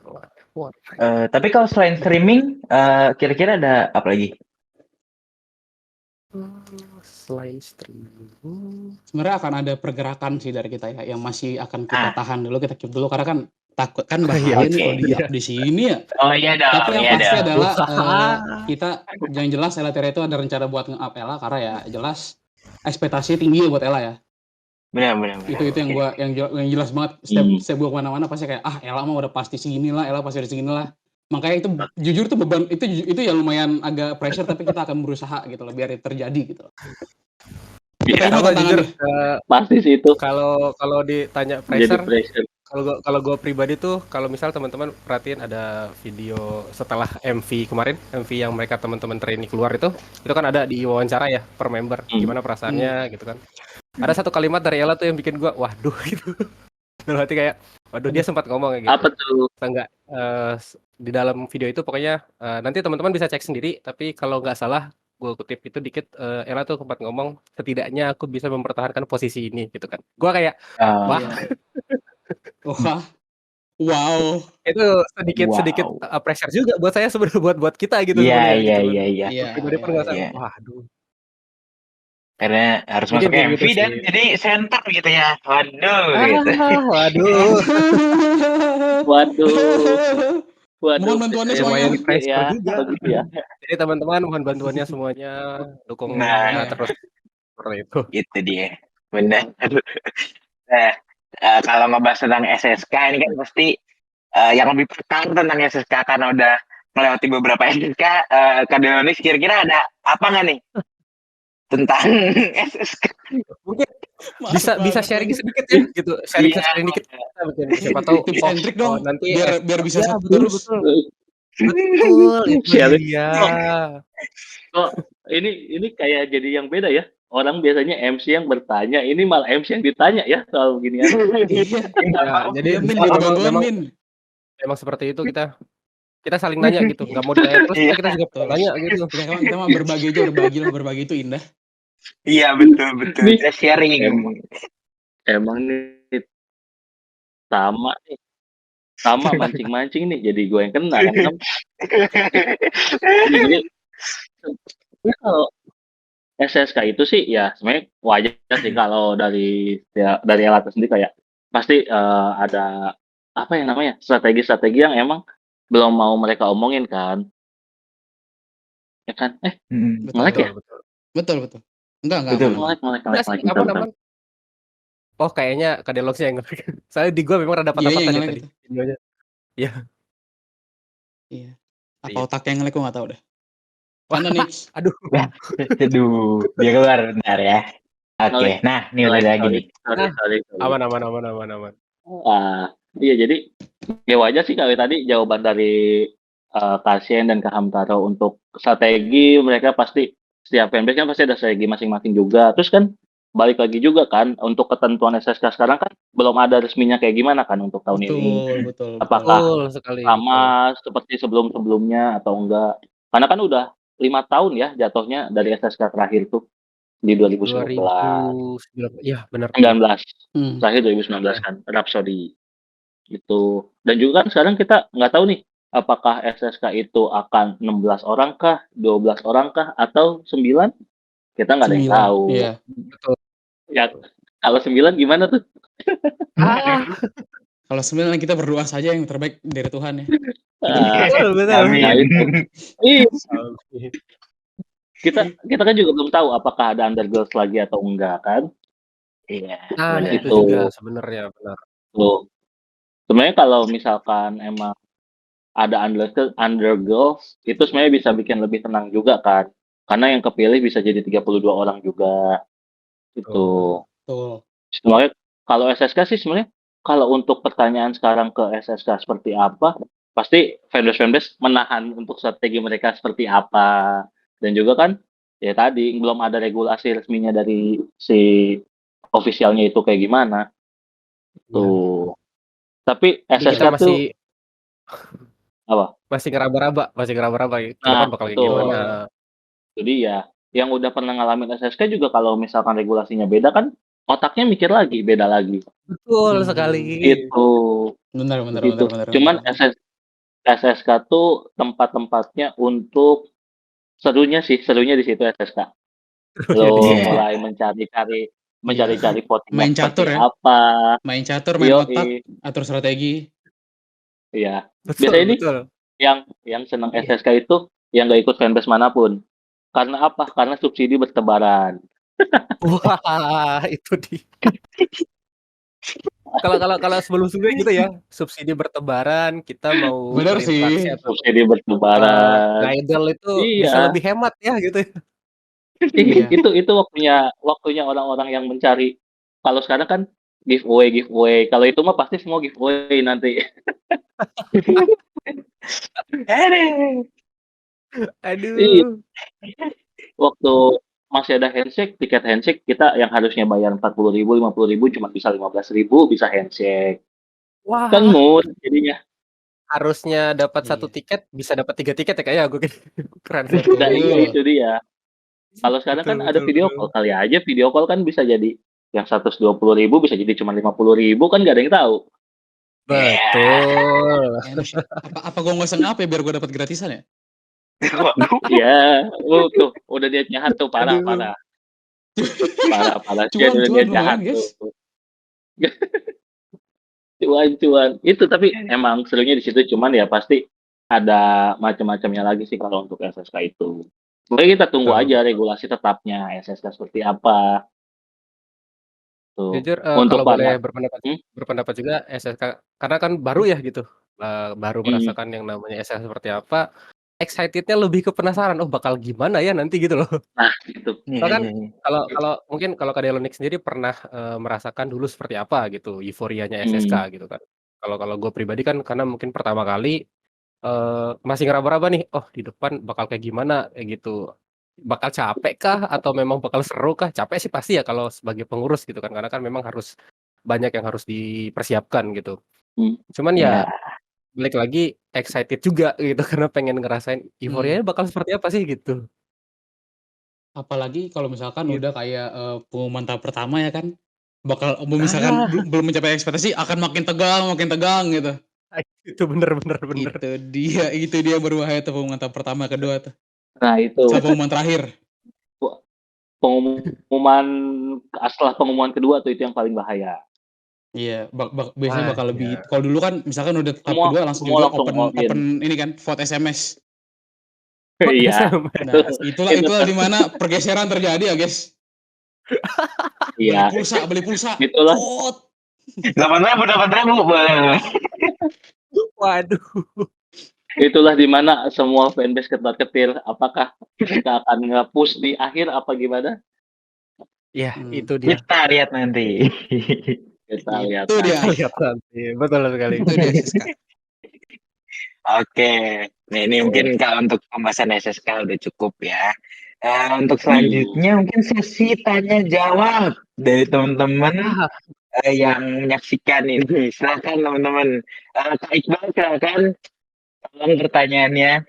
Tapi kalau selain streaming, kira-kira ada apa lagi? Selain streaming, Sebenarnya akan ada pergerakan sih dari kita ya, yang masih akan kita tahan dulu, kita keep dulu karena kan takut kan bahaya nih kalau di-up di sini ya. Oh iya dong. Tapi yang pasti dong. adalah kita yang jelas Eliteria itu ada rencana buat nge-up Ela karena ya jelas ekspektasinya tinggi buat Ela ya. Benar. Itu yang gua yang jelas banget setiap gua kemana-mana pasti kayak Ela mah udah pasti segini lah, Ela pasti segini lah. Makanya itu jujur tuh beban itu ya lumayan agak pressure tapi kita akan berusaha gitu loh biar itu terjadi gitu loh. Iya, Kita jujur pasti sih itu. kalau ditanya Jadi pressure, pressure. kalau gue pribadi tuh kalau misal teman-teman perhatiin ada video setelah MV kemarin, MV yang mereka teman-teman trainee keluar itu kan ada di wawancara ya per member, gimana perasaannya gitu kan. Ada satu kalimat dari Ella tuh yang bikin gue waduh gitu. Dalam hati kayak waduh, dia sempat ngomong kayak gitu. Apa tuh? Enggak di dalam video itu pokoknya nanti teman-teman bisa cek sendiri, tapi kalau nggak salah gue kutip itu dikit, Ella tuh sempat ngomong setidaknya aku bisa mempertahankan posisi ini gitu kan. Gue kayak wah. Wah. Wow. Itu sedikit pressure juga buat saya sebenarnya buat kita gitu sebenarnya. Iya. Pribadi pun ngerasa waduh. Karena harus Mungkin masuk kayak MV gitu dan sih. jadi center gitu ya. Waduh. Gitu. Waduh. Mohon bantuannya lumayan semuanya. pressure juga. Begitu ya. Jadi teman-teman mohon bantuannya semuanya, dukung terus seperti itu. Itu dia. Benar. Nah, kalau ngebahas tentang SSK ini kan pasti yang lebih pertama tentang SSK karena udah melewati beberapa SSK, Kak Delonis kira-kira ada apa nggak nih tentang SSK? Mungkin bisa sharing sedikit ya gitu, sharing dikit. Siapa tahu tips and trick dong nanti biar bisa ya, terus. Betul itu dia. Kok ini kayak jadi yang beda ya. Orang biasanya MC yang bertanya, ini malah MC yang ditanya ya soal beginian. Ya, jadi memang seperti itu kita saling nanya gitu, nggak mau ditanya terus kita juga tanya gitu. Kita mah berbagi itu indah. Iya betul kita sharing. Emang nih sama mancing nih jadi gue yang kena kan. Jadi kalau SSK itu sih ya sebenarnya wajar sih kalau dari Elata sendiri kayak pasti ada apa yang namanya strategi yang emang belum mau mereka omongin kan, ya kan? Betul. Enggak, Betul. aman. Enggak sih, Bentar, bentar. aman. Oh, kayaknya Kadelox yang nge-lag. Soalnya di gua memang rada Iya, patah-patah yang nih nge-lag tadi itu. videonya. Iya. Iya. Apa Iya. otaknya yang nge-lag gua nggak tahu deh. Wah, Mana nih? aduh. Aduh, dia keluar bentar ya. Oke, Nge-lag, nah ini udah lagi nih. Nah, sorry. aman. Iya jadi ya wajar sih kalau tadi jawaban dari Kasien dan Kak Hamtaro untuk strategi mereka pasti setiap fanbase kan pasti ada strategi masing-masing juga. Terus kan balik lagi juga kan untuk ketentuan SSK sekarang kan belum ada resminya kayak gimana kan untuk tahun ini. Betul. Apakah Betul sekali, betul. sama seperti sebelum-sebelumnya atau enggak? Karena kan udah 5 tahun ya jatuhnya dari SSK terakhir tuh di 2019. 2009, iya benar. 19 Hmm. terakhir 2019 kan Rhapsody gitu. Dan juga kan sekarang kita nggak tahu nih apakah SSK itu akan 16 orang kah, 12 orang kah, atau 9? Kita nggak ada yang 9. tahu. Iya. Betul. Ya, kalau 9 gimana tuh? Kalau 9 kita berdoa saja yang terbaik dari Tuhan ya. Betul. Amin. Nah itu. Ih, Amin. kita kan juga belum tahu apakah ada Undergirls lagi atau enggak kan? Iya, Nah, benar. itu Itu. juga sebenarnya benar. Tuh. Sebenarnya kalau misalkan emang ada Undergirls itu sebenarnya bisa bikin lebih tenang juga kan. Karena yang kepilih bisa jadi 32 orang juga. Itu. Betul. Sebenarnya kalau SSK sih sebenarnya kalau untuk pertanyaan sekarang ke SSK seperti apa, pasti fanbase menahan untuk strategi mereka seperti apa. Dan juga kan ya tadi belum ada regulasi resminya dari si officialnya itu kayak gimana. Tuh. Tapi Jadi SSK kita tuh masih apa? masih ngeraba-raba ke Nah, depan bakal kayak betul. gimana. Jadi ya yang udah pernah ngalamin SSK juga kalau misalkan regulasinya beda kan otaknya mikir lagi, beda lagi. Betul sekali. Gitu. Benar. Begitu. Cuman SSK tuh tempat-tempatnya untuk serunya di situ SSK. Lo Iya. mulai mencari-cari voting Main seperti catur ya. apa. Main catur, main Yoi. otak, atur strategi. Iya. Betul, Biasanya ini betul. yang senang SSK itu yang nggak ikut fanbase manapun. Karena apa? Karena subsidi bertebaran. Wah, itu dia. Kalau sebelum-sebelumnya gitu ya, subsidi bertebaran, kita mau Benar berinteraksi sih. atau Subsidi bertebaran. ngidol itu bisa Iya. lebih hemat ya gitu. Iya. Itu waktunya orang-orang yang mencari. Kalau sekarang kan giveaway. Kalau itu mah pasti semua giveaway nanti. Iya. Aduh. Waktu masih ada handshake, tiket handshake kita yang harusnya bayar 40.000, 50.000 cuma bisa 15.000 bisa handshake. Kan Wah, mood jadinya. harusnya dapat Iya. 1 tiket bisa dapat 3 tiket ya kayak gue keren sih. Betul. Nah, itu dia. Kalau sekarang kan ada video call, kali aja video call kan bisa jadi yang 120.000 bisa jadi cuma 50.000 kan nggak ada yang tahu. Betul. Apa gue nggak usah ngapa ya biar gue dapat gratisan ya? Iya, tuh udah dia jahat tuh parah. Dia Cuan udah dia jahat lumayan guys. tuh. Cuan. Itu tapi emang serunya di situ cuman ya pasti ada macam-macamnya lagi sih kalau untuk SSK itu. Mungkin kita tunggu Betul. aja regulasi tetapnya SSK seperti apa. Tuh. Jujur Untuk kalau boleh para berpendapat juga SSK karena kan baru ya gitu. Baru merasakan yang namanya SSK seperti apa. Excited-nya lebih ke penasaran, oh bakal gimana ya nanti gitu loh. Nah, itu. Bahkan kalau mungkin kalau Kak Delonik sendiri pernah merasakan dulu seperti apa gitu euforianya SSK gitu kan. Kalau gue pribadi kan karena mungkin pertama kali masih ngeraba-raba nih, oh di depan bakal kayak gimana kayak gitu. Bakal capek kah atau memang bakal seru kah? Capek sih pasti ya kalau sebagai pengurus gitu kan karena kan memang harus banyak yang harus dipersiapkan gitu. Cuman ya balik lagi excited juga gitu karena pengen ngerasain euforianya bakal seperti apa sih gitu. Apalagi kalau misalkan udah kayak pengumuman tahap pertama ya kan, bakal misalkan belum mencapai ekspektasi akan makin tegang gitu. Itu bener. Itu dia berbahaya tuh pengumuman tahap pertama, kedua tuh. Nah, itu. Sama pengumuman terakhir. Pengumuman setelah pengumuman kedua tuh itu yang paling bahaya. Iya, biasanya bakal lebih. Kalau dulu kan misalkan udah tahap kedua langsung semua juga langsung open ini kan, vote SMS. Iya. Nah, itulah di mana pergeseran terjadi ya, guys. Beli Iya, pulsa. itulah Cot. 8.000 boleh. Waduh. itulah di mana semua fanbase ketar-ketir. Apakah kita akan nge-push di akhir apa gimana? Ya, Hmm. itu dia. Kita lihat nanti. Kita lihat Itu dia. Kita lihat nanti. Betul sekali. Itu dia Siska. Oke, nah ini mungkin kalau untuk pembahasan SSK udah cukup ya. Untuk selanjutnya mungkin sesi tanya jawab dari teman-teman yang menyaksikan ini. Silakan teman-teman. Kak Iqbal silakan. Tolong pertanyaannya.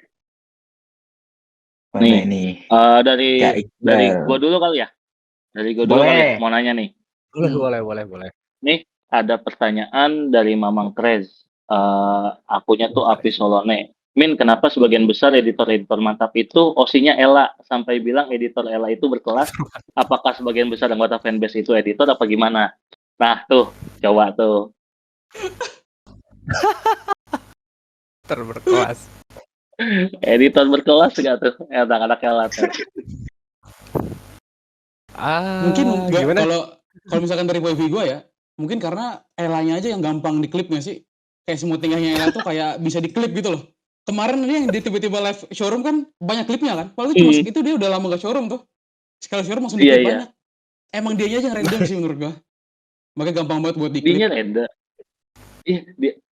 Mana Nih, ini? dari Kak Iqbal. gua dulu kali ya? Dari gua dulu kali ya, Boleh. mau nanya nih. Boleh. Nih, ada pertanyaan dari Mamang Krez. Akunnya tuh Api Solone. Min, kenapa sebagian besar editor-editor mantap itu OC-nya Ella? Sampai bilang editor Ella itu berkelas. Apakah sebagian besar anggota fanbase itu editor apa gimana? Nah, tuh, coba tuh. Terberkelas. Editor berkelas gak tuh? Anak-anak Ella tuh. Mungkin nggak, Gimana? kalau misalkan dari wifi gue ya, mungkin karena Ellanya aja yang gampang diklip nggak sih? Kayak semua tingkahnya Ella tuh kayak bisa diklip gitu loh. Kemarin ini yang di tiba-tiba live showroom kan banyak klipnya kan? Padahal itu itu dia udah lama gak showroom tuh. Sekali showroom langsung Iya, diklip iya. banyak. Emang dia aja yang random sih menurut gue. Makanya gampang banget buat diklip. Dinya random.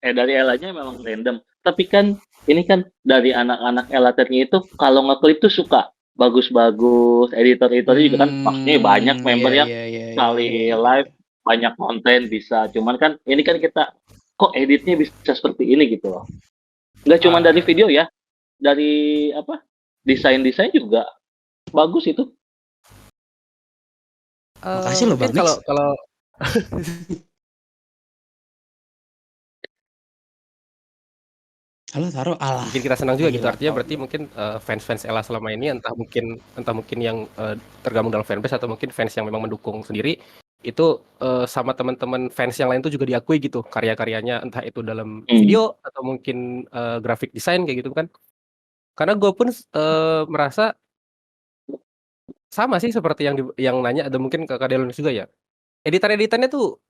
Dari Ellanya memang random. Tapi kan ini kan dari anak-anak Elaternya itu kalau ngeklip tuh suka bagus-bagus. Editor-editornya juga kan maksudnya banyak member yang kali live banyak konten bisa. Cuman kan ini kan kita kok editnya bisa seperti ini gitu loh. Nggak cuma dari video ya, dari apa desain-desain juga bagus itu. Makasih loh Bang mungkin Nix. kalau Halo taruh alah. bikin kita senang juga gitu. Gila, Artinya kau. berarti mungkin fans-fans Ella selama ini entah mungkin yang tergabung dalam fanbase atau mungkin fans yang memang mendukung sendiri itu sama teman-teman fans yang lain tuh juga diakui gitu karya-karyanya, entah itu dalam video atau mungkin graphic design kayak gitu kan. Karena gue pun merasa sama sih seperti yang nanya, ada mungkin ke Kak Delon juga ya. Editan-editannya tuh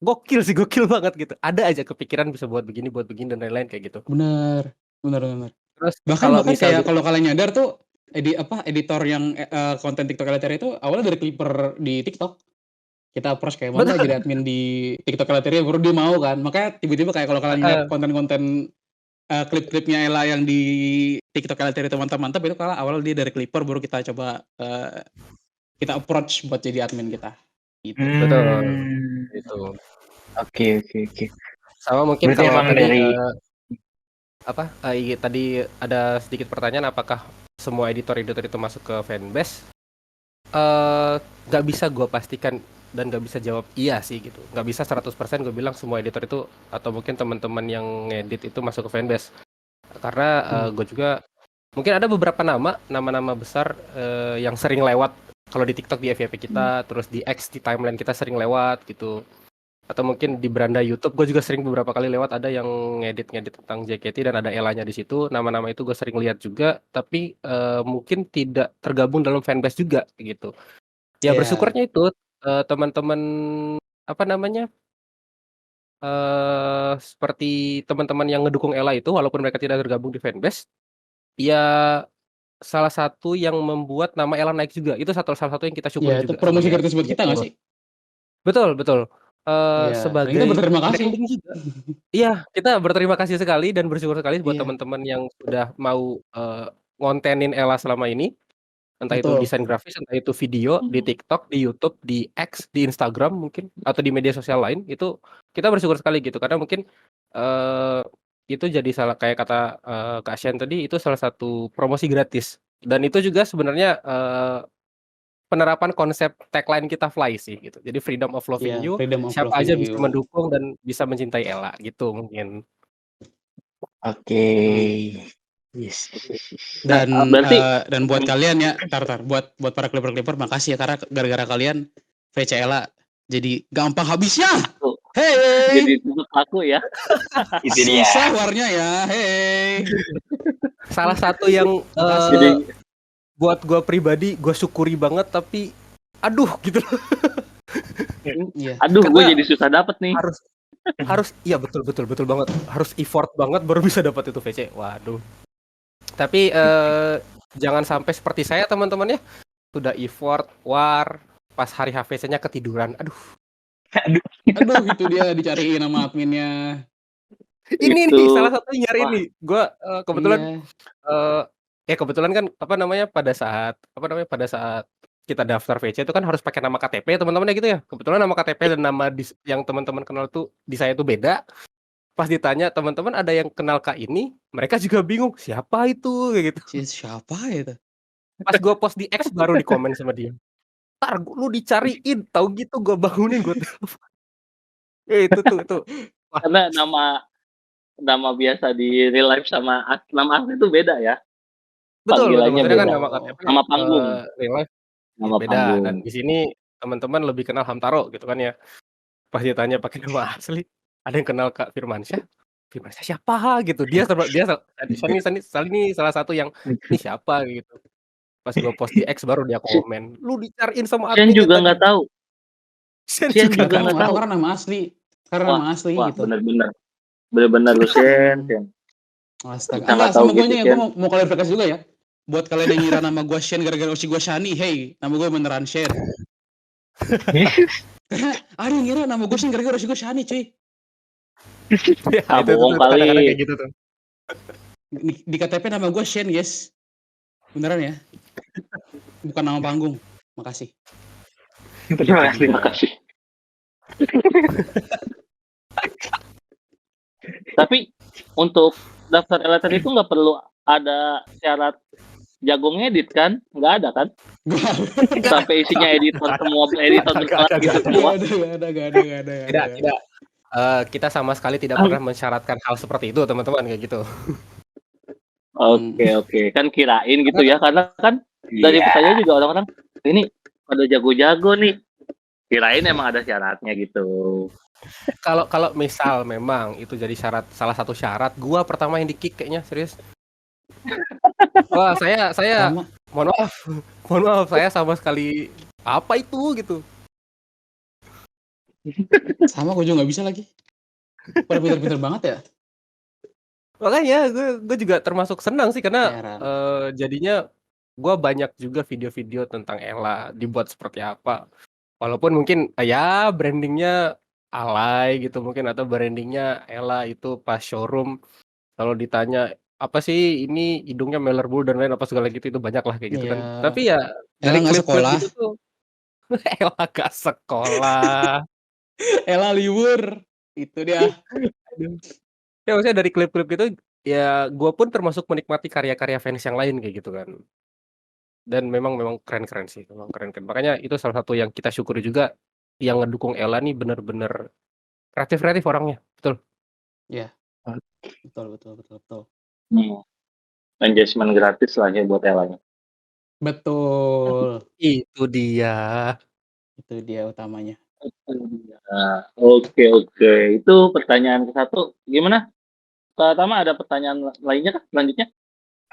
gokil banget gitu. Ada aja kepikiran bisa buat begini dan lain-lain kayak gitu. Bener. Terus Bahkan misal kayak kalau kalian nyadar tuh editor yang konten TikTok Elater itu awalnya dari clipper di TikTok. Kita approach kayak mau nggak jadi admin di TikTok Elater baru dia mau kan. Makanya tiba-tiba kayak kalau kalian lihat konten-konten klip-klipnya Ella yang di TikTok Elater itu mantap-mantap itu kalau awal dia dari clipper baru kita coba kita approach buat jadi admin kita. Gitu. Betul. Itu. Oke. Sama mungkin Berarti kalau emang tadi dari tadi ada sedikit pertanyaan apakah semua editor-editor itu masuk ke fanbase? Nggak bisa gue pastikan dan nggak bisa jawab iya sih gitu. Nggak bisa 100% gue bilang semua editor itu atau mungkin teman-teman yang ngedit itu masuk ke fanbase. Karena gue juga mungkin ada beberapa nama-nama besar yang sering lewat kalau di TikTok di FYP kita, terus di X di timeline kita sering lewat gitu. Atau mungkin di beranda YouTube gue juga sering beberapa kali lewat ada yang ngedit tentang JKT dan ada Ellanya di situ. Nama-nama itu gue sering lihat juga, tapi mungkin tidak tergabung dalam fanbase juga gitu. Ya bersyukurnya itu teman-teman apa namanya? Seperti teman-teman yang ngedukung Ella itu walaupun mereka tidak tergabung di fanbase, ya salah satu yang membuat nama Ella naik juga. Itu salah satu yang kita syukuri Itu juga promosi sebagai gratis buat kita nggak sih? Betul. Kita Sebagai berterima kasih. branding juga. Iya, kita berterima kasih sekali dan bersyukur sekali buat teman-teman yang sudah mau ngontenin Ella selama ini. Entah itu desain grafis, entah itu video di TikTok, di YouTube, di X, di Instagram mungkin atau di media sosial lain, itu kita bersyukur sekali gitu karena mungkin itu jadi salah kayak kata Kak Shen tadi itu salah satu promosi gratis dan itu juga sebenarnya penerapan konsep tagline kita Fly sih gitu. Jadi freedom of loving you, siapa aja bisa mendukung dan bisa mencintai Ella gitu mungkin. Oke. Yes. Dan berarti dan buat kalian ya, buat para clipper makasih ya karena gara-gara kalian VC Ella jadi gampang habisnya. Hey. Jadi tutup aku ya. Itu dia. Susah warnya ya. Hey. Salah satu yang buat gue pribadi gue syukuri banget tapi aduh gitu. Iya. Aduh, gue Karena jadi susah dapet nih. harus iya betul banget. Harus effort banget baru bisa dapat itu VC. Waduh. Tapi jangan sampai seperti saya teman-teman ya. Sudah effort, war, pas hari HVC-nya ketiduran. Aduh. Aduh, itu dia dicariin sama adminnya. Ini Itu nih salah satu nyari wah. ini. Gua kebetulan Iya. kebetulan kan pada saat kita daftar VC itu kan harus pakai nama KTP teman-teman ya gitu ya. Kebetulan nama KTP dan nama yang teman-teman kenal tuh di saya itu beda. Pas ditanya teman-teman ada yang kenal Kak ini, mereka juga bingung siapa itu kayak gitu. Siapa itu? Pas gua post di X baru dikomen sama dia. "Entar lu dicariin, tahu gitu gua bangunin gua telepon." Itu tuh. Wah, Karena nama biasa di real life sama nama asli itu beda ya. betul. Panggilannya Maksudnya kan beda. nama KTP Nama panggung. real life ya Nama beda dan panggung. di sini teman-teman lebih kenal Hamtaro gitu kan ya. Pas ditanya pakai nama asli, ada yang kenal Kak Firmansyah. Firmansyah siapa gitu. Ini salah satu yang ini siapa gitu. Pas gua post di X baru dia Si komen, "Lu dicariin sama Sian adminnya juga tadi." nggak tahu. Sen Sian juga juga Nggak nggak tahu nggak nggak tahu tahu. karena nama asli. Karena Wah, nama asli wah, gitu. bener-bener lu Sian. Astaga. Bisa Enggak, nggak tahu sama gitu guanya Sian. gue mau klarifikasi juga ya. Buat kalian yang ngira nama gue Shen gara-gara usi gue Shani, hey, nama gue beneran Shen. Karena ada yang ngira nama gue Shen gara-gara usi gue Shani, cuy. Ya, itu Bohong kadang-kadang kali. kayak gitu tuh. Di KTP nama gue Shen, guys. Beneran ya? Bukan nama panggung. Makasih. Terima kasih. Terima kasih. Tapi untuk daftar LTR itu nggak perlu ada syarat jago ngedit kan? Nggak ada kan? Sampai isinya editor semua editor berkelas gitu semua. Gak ada. Tidak. Kita sama sekali tidak pernah mensyaratkan hal seperti itu, teman-teman, kayak gitu. Oke. Kan kirain gitu ya, karena kan dari Iya. pertanyaan juga orang-orang ini pada jago-jago nih. Kirain emang ada syaratnya gitu. Kalau misal memang itu jadi salah satu syarat, gua pertama yang di-kick kayaknya, serius. Wah, saya Sama. mohon maaf, saya sama sekali apa itu gitu. Sama gue juga nggak bisa lagi. Pada pinter-pinter banget ya. Makanya gue juga termasuk senang sih karena Heran. jadinya gue banyak juga video-video tentang Ella dibuat seperti apa. Walaupun mungkin ya brandingnya alay gitu mungkin atau brandingnya Ella itu pas showroom kalau ditanya apa sih ini hidungnya Mellerbul dan lain apa segala gitu itu banyak lah kayak gitu kan. Iya. Tapi ya Ella dari nggak klip-klip sekolah. gitu tuh Ella gak sekolah. Ella libur. Itu dia. Aduh. Ya maksudnya dari klip-klip itu ya gue pun termasuk menikmati karya-karya fans yang lain kayak gitu kan. Dan memang keren-keren sih, memang keren-keren. Makanya itu salah satu yang kita syukuri juga yang ngedukung Ella nih bener-bener kreatif orangnya, betul. Iya. Betul. Engagement gratis lah ya buat Ella. Betul. Itu dia. Itu dia utamanya. Oke. Itu pertanyaan ke-1. Gimana? Kak Tama ada pertanyaan lainnya kah selanjutnya?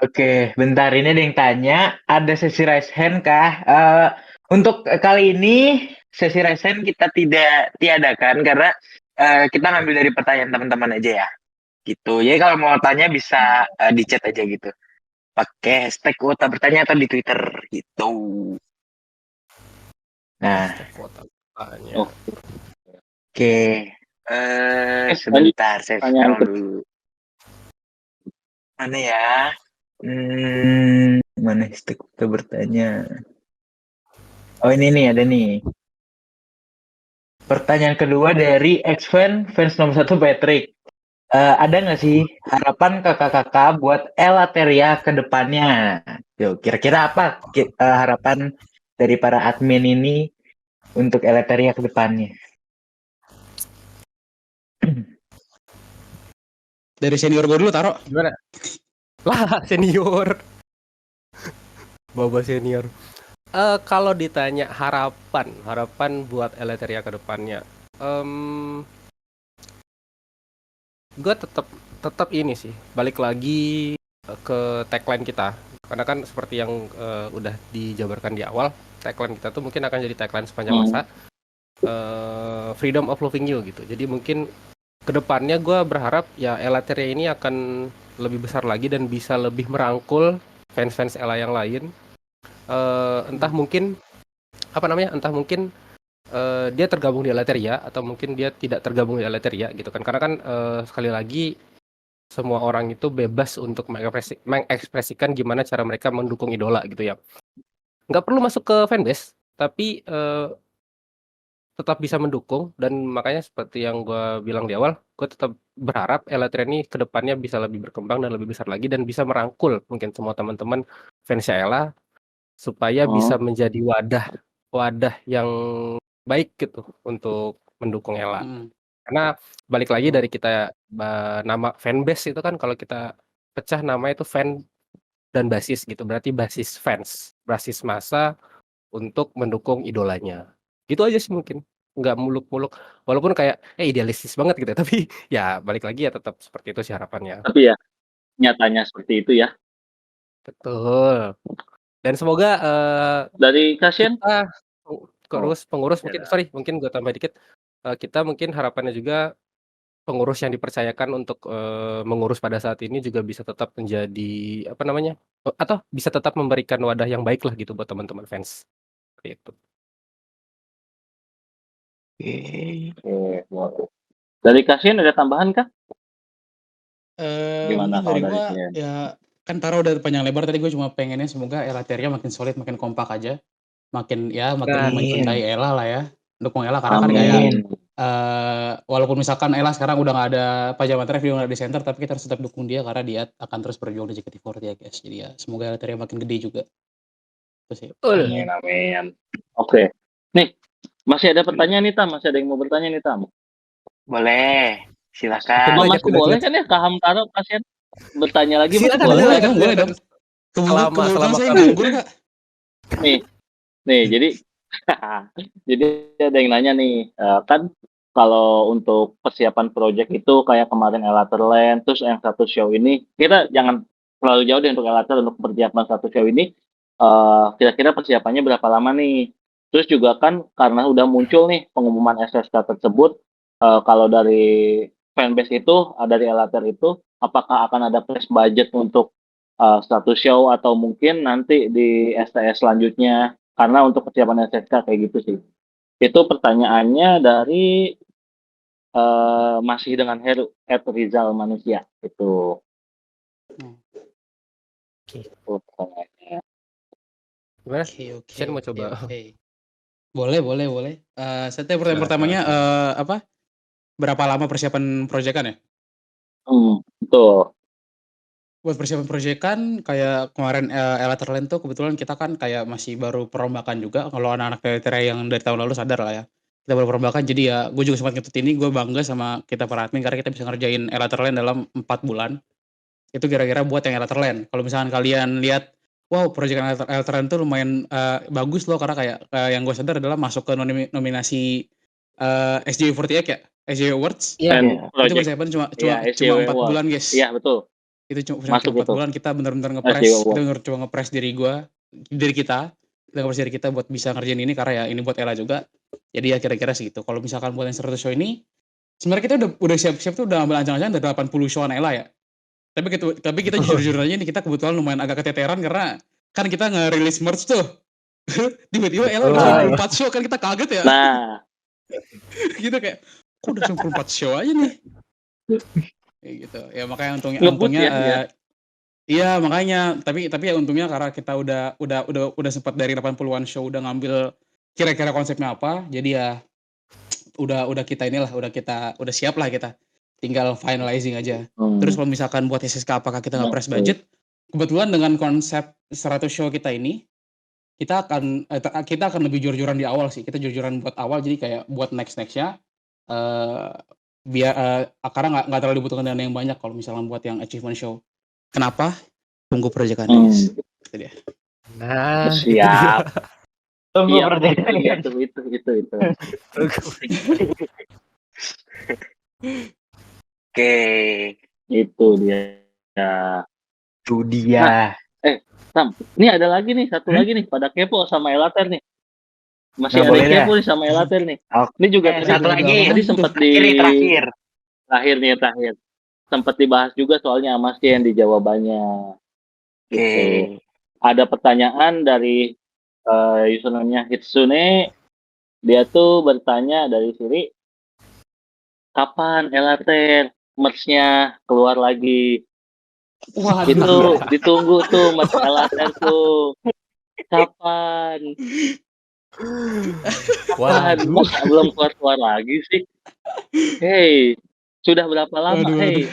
Oke, bentar ini ada yang tanya, ada sesi raise hand kah? Untuk kali ini sesi raise hand kita tidak tiadakan karena kita ngambil dari pertanyaan teman-teman aja ya. Gitu. Jadi kalau mau tanya bisa di chat aja gitu. Pakai hashtag kuota bertanya atau di Twitter gitu. Nah, oke. Sebentar, saya scroll dulu. Mana ya? Mana hashtag kuota bertanya? Oh ini nih, ada nih. Pertanyaan kedua dari fans nomor 1 Patrick. Ada nggak sih harapan kakak-kakak buat Elateria ke depannya? Yo, kira-kira apa harapan dari para admin ini untuk Elateria ke depannya? Dari senior gue dulu, Taro. Gimana? Lah, senior. Baba senior. Kalau ditanya harapan buat Elateria ke depannya. Gue tetap ini sih balik lagi ke tagline kita Karena kan seperti yang udah dijabarkan di awal, tagline kita tuh mungkin akan jadi tagline sepanjang Hmm. masa, freedom of loving you gitu. Jadi mungkin kedepannya gue berharap ya Elateria ini akan lebih besar lagi dan bisa lebih merangkul fans-fans Ela yang lain. Entah mungkin entah mungkin dia tergabung di Elateria atau mungkin dia tidak tergabung di Elateria gitu kan. Karena kan sekali lagi semua orang itu bebas untuk mengekspresikan gimana cara mereka mendukung idola gitu ya. Nggak perlu masuk ke fanbase, tapi tetap bisa mendukung, dan makanya seperti yang gue bilang di awal, gue tetap berharap Elateria ini ke depannya bisa lebih berkembang dan lebih besar lagi dan bisa merangkul mungkin semua teman-teman fansnya Ela supaya bisa menjadi wadah yang baik gitu untuk mendukung Ela. Karena balik lagi dari kita nama fanbase itu kan kalau kita pecah nama itu fan dan basis gitu, berarti basis fans, basis massa untuk mendukung idolanya. Gitu aja sih mungkin. Nggak muluk-muluk. Walaupun kayak idealistis banget gitu ya, tapi ya balik lagi ya tetap seperti itu sih harapannya. Tapi ya nyatanya seperti itu ya. Betul. Dan semoga Dari Kasian? kita pengurus ya mungkin dah. mungkin gue tambah dikit. Kita mungkin harapannya juga pengurus yang dipercayakan untuk mengurus pada saat ini juga bisa tetap menjadi atau bisa tetap memberikan wadah yang baik lah gitu buat teman-teman fans. Seperti itu. Oke, boleh. Dari Kasian ada tambahan kah? Gimana Mungkin kalau dari dari gua Kasian? ya kan Taro udah panjang lebar, tadi gue cuma pengennya semoga Elateria makin solid, makin kompak aja. Makin mencintai Ela lah ya. Dukung Ela karena kan kayak Amin. walaupun misalkan Ela sekarang udah nggak ada Pajama Trev, dia nggak ada di center, tapi kita harus tetap dukung dia karena dia akan terus berjuang di JKT48 ya guys. Jadi ya semoga Elateria makin gede juga. Itu sih. Betul. Amin. Oke. Nih, masih ada pertanyaan nih Tam, masih ada yang mau bertanya nih Tam. Boleh, silakan. Banyak, Masih udah boleh jelas. kan ya Kaham Taro Kasian bertanya lagi masih Silakan, boleh? Boleh dong, boleh dong. Selama Kebetulan saya kamu nganggur kak. Nih, jadi jadi ada yang nanya nih, kan kalau untuk persiapan project itu kayak kemarin Elaterland, terus yang satu show ini, kita jangan terlalu jauh deh untuk Elater, untuk persiapan satu show ini, kira-kira persiapannya berapa lama nih? Terus juga kan karena udah muncul nih pengumuman SSK tersebut, kalau dari fanbase itu, dari Elater itu, apakah akan ada press budget untuk satu show atau mungkin nanti di STS selanjutnya? Karena untuk persiapan SSK kayak gitu sih. Itu pertanyaannya dari masih dengan Heru @Rizal Manusia itu. Pertanyaannya. Gimana? Oke. Sen mau coba? Boleh. Saya pertanyaan pertamanya berapa lama persiapan proyekan ya? Betul. Buat persiapan proyekan kayak kemarin Elaterland tuh kebetulan kita kan kayak masih baru perombakan juga. Kalau anak-anak Elateria yang dari tahun lalu sadar lah ya. Kita baru perombakan, jadi ya gue juga sempat ngetut ini, gue bangga sama kita para admin karena kita bisa ngerjain Elaterland dalam 4 bulan. Itu kira-kira buat yang Elaterland. Kalau misalkan kalian lihat, wow proyekan Elaterland tuh lumayan bagus loh, karena kayak yang gue sadar adalah masuk ke nominasi SJW48 ya, SJW Awards. Fan Itu project. persiapan cuma SJW 4 Award. bulan guys. Iya betul. Itu Masuk cuma 4 itu. bulan kita benar-benar SJW ngepres, kita Award. benar coba ngepres diri kita buat bisa ngerjain ini karena ya ini buat Ella juga. Jadi ya kira-kira segitu. Kalau misalkan buat yang 100 show ini, sebenarnya kita udah siap-siap tuh, udah ambil ancang-ancang dari 80 showan Ella ya. Tapi kita jujur-jujur aja nih, kita kebetulan lumayan agak keteteran karena kan kita nge-release merch tuh. Tiba-tiba Ella udah 24 show, kan kita kaget ya. Nah, Gitu kayak, kok udah 24 show aja nih. Kayak gitu. Ya makanya untungnya ngebut ya. Iya makanya, tapi ya untungnya karena kita udah sempat dari 80-an show udah ngambil kira-kira konsepnya apa, jadi ya udah kita inilah, udah siap lah kita. Tinggal finalizing aja. Terus kalau misalkan buat SSK apakah kita nge-press budget? Kebetulan dengan konsep 100 show kita ini, kita akan lebih jor-joran di awal sih. Kita jor-joran buat awal, jadi kayak buat next-nya biar karena nggak terlalu dibutuhkan dana yang banyak kalau misalnya buat yang achievement show. Kenapa? Tunggu proyekannya guys. Itu dia. Nah, siap. Tunggu Iya, pertanyaan. itu. Oke, Itu dia. itu dia. Tam, ini ada lagi nih, satu lagi nih, pada kepo sama Elater nih. Masih Nah, ada boleh yang dah. kepo nih sama Elater nih. Oke, Ini juga tadi satu Aduh, lagi. apaan tadi tuh? sempat Terakhir nih, terakhir. terakhir. Sempat dibahas juga soalnya sama Sien di jawabannya gitu. Oke. Ada pertanyaan dari username-nya Hitsune, dia tuh bertanya dari Siri, kapan Elater merch-nya keluar lagi? Waduh. Itu ditunggu tuh merch Elater tuh. Kapan? Kapan? Waduh. Masa belum keluar-keluar lagi sih? Hei, sudah berapa lama? Aduh. Hei,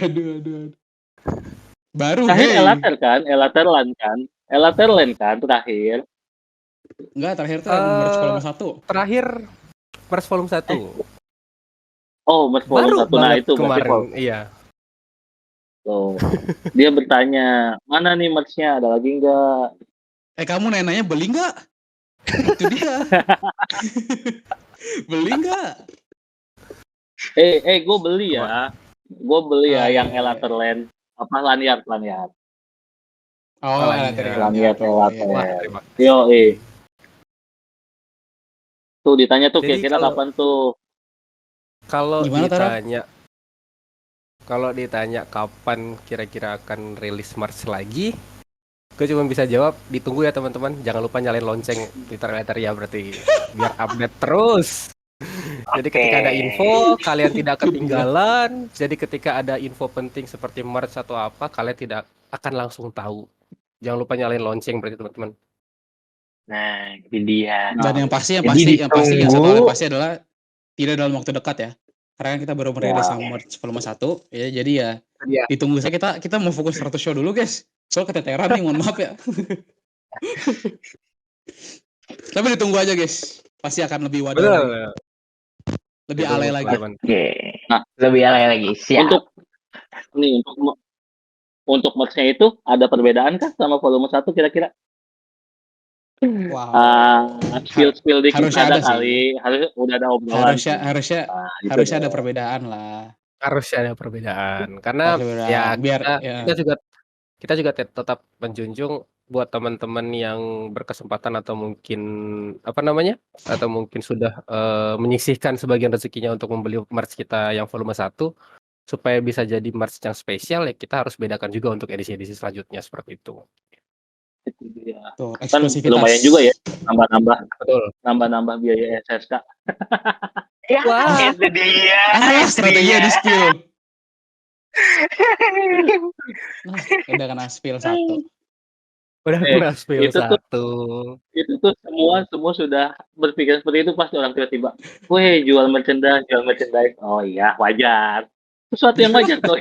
Baru, terakhir hey. Elater kan? Elater Land kan terakhir. Enggak, terakhir tuh yang merch volume 1. Terakhir Mars volume 1. Oh, merch volume Baru 1. Nah, banget itu berarti kemarin. Iya. tuh. Dia bertanya, mana nih merch-nya? Ada lagi nggak? Kamu nanya beli nggak? Itu dia. Beli nggak? Gue beli ya. Gue beli ya yang Elater Land. Apa lanyard. Oh, Lanyard Wah, Elater. terima kasih. Yo, tuh ditanya tuh Jadi kira-kira kapan tuh? kalau Gimana, Tara? ditanya kapan kira-kira akan rilis Mars lagi, gue cuma bisa jawab ditunggu ya teman-teman. Jangan lupa nyalain lonceng Twitter Elater ya, berarti biar update terus. Jadi ketika ada info, kalian tidak ketinggalan. Jadi ketika ada info penting seperti Mars atau apa, kalian tidak akan langsung tahu. Jangan lupa nyalain lonceng berarti teman-teman. Nah, itu dia. Dan yang Jadi pasti yang satu hal yang ditunggu. pasti adalah tidak dalam waktu dekat ya. Karena kan kita baru merilis sama merch volume 1 ya, jadi ya Iya. ditunggu saya, kita mau fokus 100 show dulu guys. Soal keteteran nih, mohon maaf ya. Tapi ditunggu aja guys. Pasti akan lebih wadah lagi. Betul. Lebih alay lagi. Oke. Nah, Lebih alay lagi. Siap. Untuk merch-nya itu ada perbedaan kah sama volume 1 kira-kira? Wow. Spill dikit Harusnya ada ada sih. kali. Harusnya udah ada obrolan. Harusnya ada perbedaan lah. Harusnya ada perbedaan. Karena ya biar kita juga tetap menjunjung buat teman-teman yang berkesempatan atau mungkin atau mungkin sudah menyisihkan sebagian rezekinya untuk membeli merch kita yang volume 1 supaya bisa jadi merch yang spesial, ya kita harus bedakan juga untuk edisi-edisi selanjutnya seperti itu. Tuh, Kan eksklusivitas. lumayan juga ya Betul. nambah biaya SSK. Ya, Wah. itu dia. Strategi di spill. Udah kena spill 1. Udah kena spill itu 1. Itu tuh semua sudah berpikir seperti itu, pasti orang tiba-tiba, "Weh, jual merchandise." Oh iya, wajar. Sesuatu yang wajar tuh.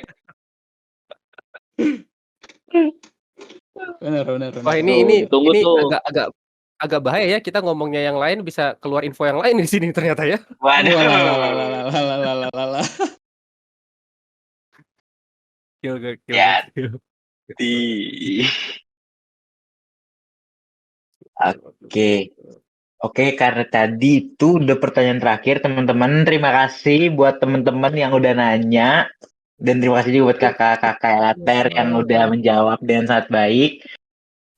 Benar. Wah, ini Tunggu tuh. agak bahaya ya, kita ngomongnya yang lain bisa keluar info yang lain di sini ternyata ya. Waduh. Gokil. Oke, karena tadi itu udah pertanyaan terakhir, teman-teman. Terima kasih buat teman-teman yang udah nanya. Dan terima kasih juga buat kakak-kakak Elater yang udah menjawab dengan sangat baik.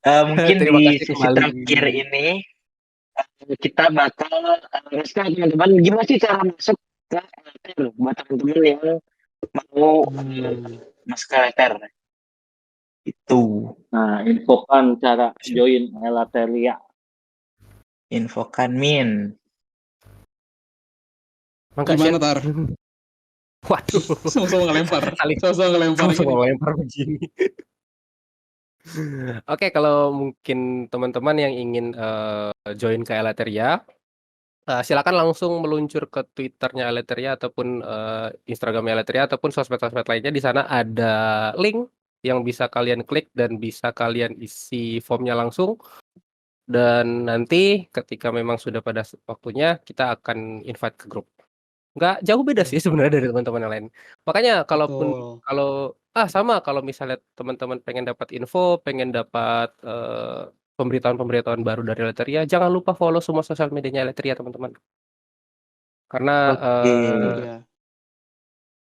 Mungkin Terima di kasih sesi kembali. terakhir ini, kita bakal ngasih tahu teman-teman gimana sih cara masuk ke Elater buat teman-teman yang mau masuk ke Elater. Itu. Nah, infokan cara join Elateria. Infokan Min. Gimana, Tar? Waduh. Sama-sama ngelempar begini. Oke, kalau mungkin teman-teman yang ingin join ke Elateria, silakan langsung meluncur ke Twitternya Elateria ataupun Instagramnya Elateria ataupun sosmed-sosmed lainnya. Di sana ada link yang bisa kalian klik dan bisa kalian isi formnya langsung. Dan nanti ketika memang sudah pada waktunya, kita akan invite ke grup. Nggak jauh beda sih sebenarnya dari teman-teman yang lain. Makanya kalau misalnya teman-teman pengen dapat info, pengen dapat pemberitaan-pemberitaan baru dari Elateria, jangan lupa follow semua sosial medianya Elateria, teman-teman. Karena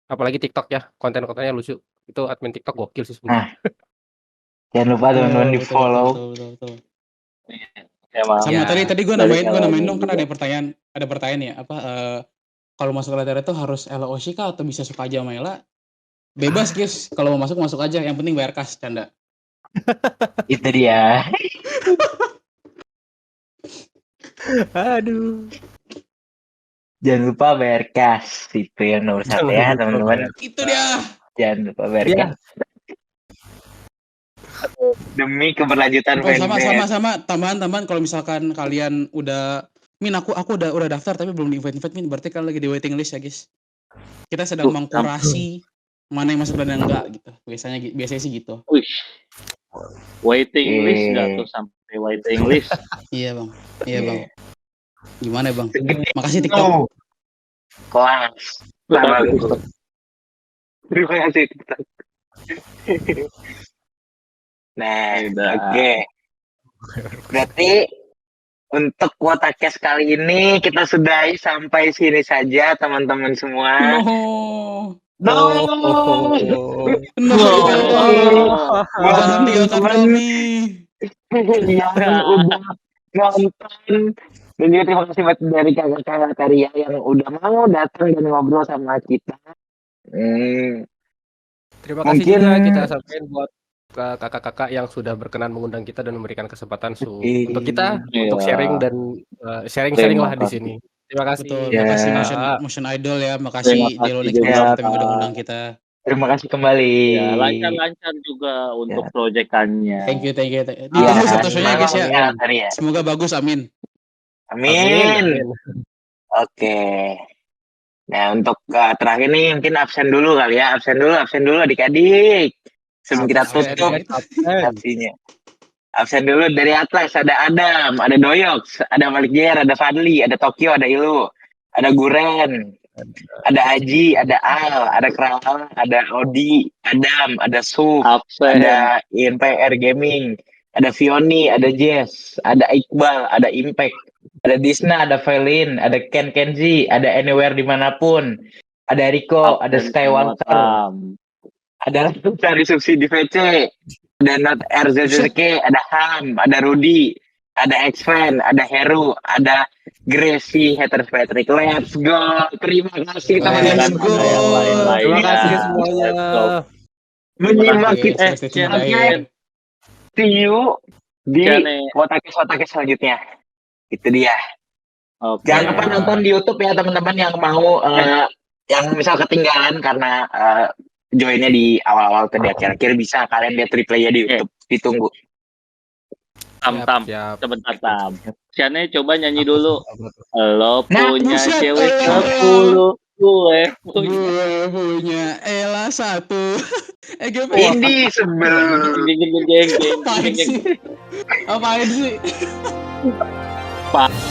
apalagi TikTok ya, konten-kontennya lucu. Itu admin TikTok gokil sih sebenarnya. Jangan lupa teman-teman di Betul. follow. Betul. Emang Sama Ya. tadi gue dari namain LO-nya dong, kan juga. ada pertanyaan ya, apa kalau masuk LTR itu harus LOC kah atau bisa suka aja sama Ella? Bebas guys, kalau mau masuk aja, yang penting bayar kas, canda. Itu dia. Aduh. Jangan lupa bayar cash. Itu yang nomor satu Jangan ya lupa teman-teman. bayar. Itu dia. Jangan lupa bayar Ya. cash. Demi keberlanjutan Oh fanbase. sama tambahan kalau misalkan kalian udah Min, aku udah daftar tapi belum di invite Min, berarti kan lagi di waiting list ya guys. Kita sedang mengkurasi mana yang masuk dan yang enggak gitu. Biasanya sih gitu. Wih. Waiting list nggak tuh sampai waiting list? Iya bang. Gimana bang? Segede Makasih itu. TikTok. Kelas. Bagus. Terima kasih TikTok. Nah, Udah. oke. Berarti untuk kuota cash kali ini kita sudahi sampai sini saja teman-teman semua. No. Jangan tinggalkan kami. Yang udah nonton, dan juga terima kasih buat dari kakak-kakak Karya yang udah mau datang dan ngobrol sama kita. Terima kasih Mungkin- juga kita sampaikan buat ke kakak-kakak yang sudah berkenan mengundang kita dan memberikan kesempatan untuk kita untuk Iya. sharing dan sharing lah di kasih. sini. Terima kasih. Betul. Ya. Makasih motion idol ya. Terima Makasih kasih Jelonix juga, Podcast Pak. udah undang kita. Terima kasih kembali. Ya, lancar-lancar juga untuk proyekannya. Thank you. Ya, Ditunggu satu show-nya guys ya. semangat, Karya. Semoga bagus, amin. Amin. Oke. Nah, untuk terakhir nih mungkin absen dulu kali ya. Absen dulu adik-adik. Sebelum kita tutup absennya. Absen dulu dari atas, ada Adam, ada Doyox, ada Malik Jer, ada Fadli, ada Tokyo, ada Ilu, ada Guren, ada Aji, ada Al, ada Kral, ada Odi, Adam, ada Suf, Absen. ada INPR Gaming, ada Fioni, ada Jess, ada Iqbal, ada Impact, ada Disna, ada Felin, ada Ken Kenzi, ada Anywhere dimanapun, ada Rico, ada Absen semua, Skywalker, Tam. ada dari subsidi VC, ada Not RZZK, ada Ham, ada Rudy, ada X-Fan, ada Heru, ada Gracie, Haters Patrick. Let's go. Terima kasih teman-teman. Let's go. Ada yang lain-lain. Terima kasih Ya. semuanya. Let's go. Menyimak Oke, kita. stay tune Oke. aja. See you di Jane. Wotakes selanjutnya. Itu dia. Oke. Jangan lupa nonton di YouTube ya teman-teman yang mau yang misal ketinggalan karena joinnya di awal-awal ke di akhir-akhir, bisa kalian lihat replaynya di YouTube. Ditunggu. Tam. Siap. Sebentar, Tam. Siane coba nyanyi dulu. Lo Nah, punya buset, cewek 10, gue punya. Gue punya Ella 1. GP. Ini sebelum Geng. Apaan sih? Pak.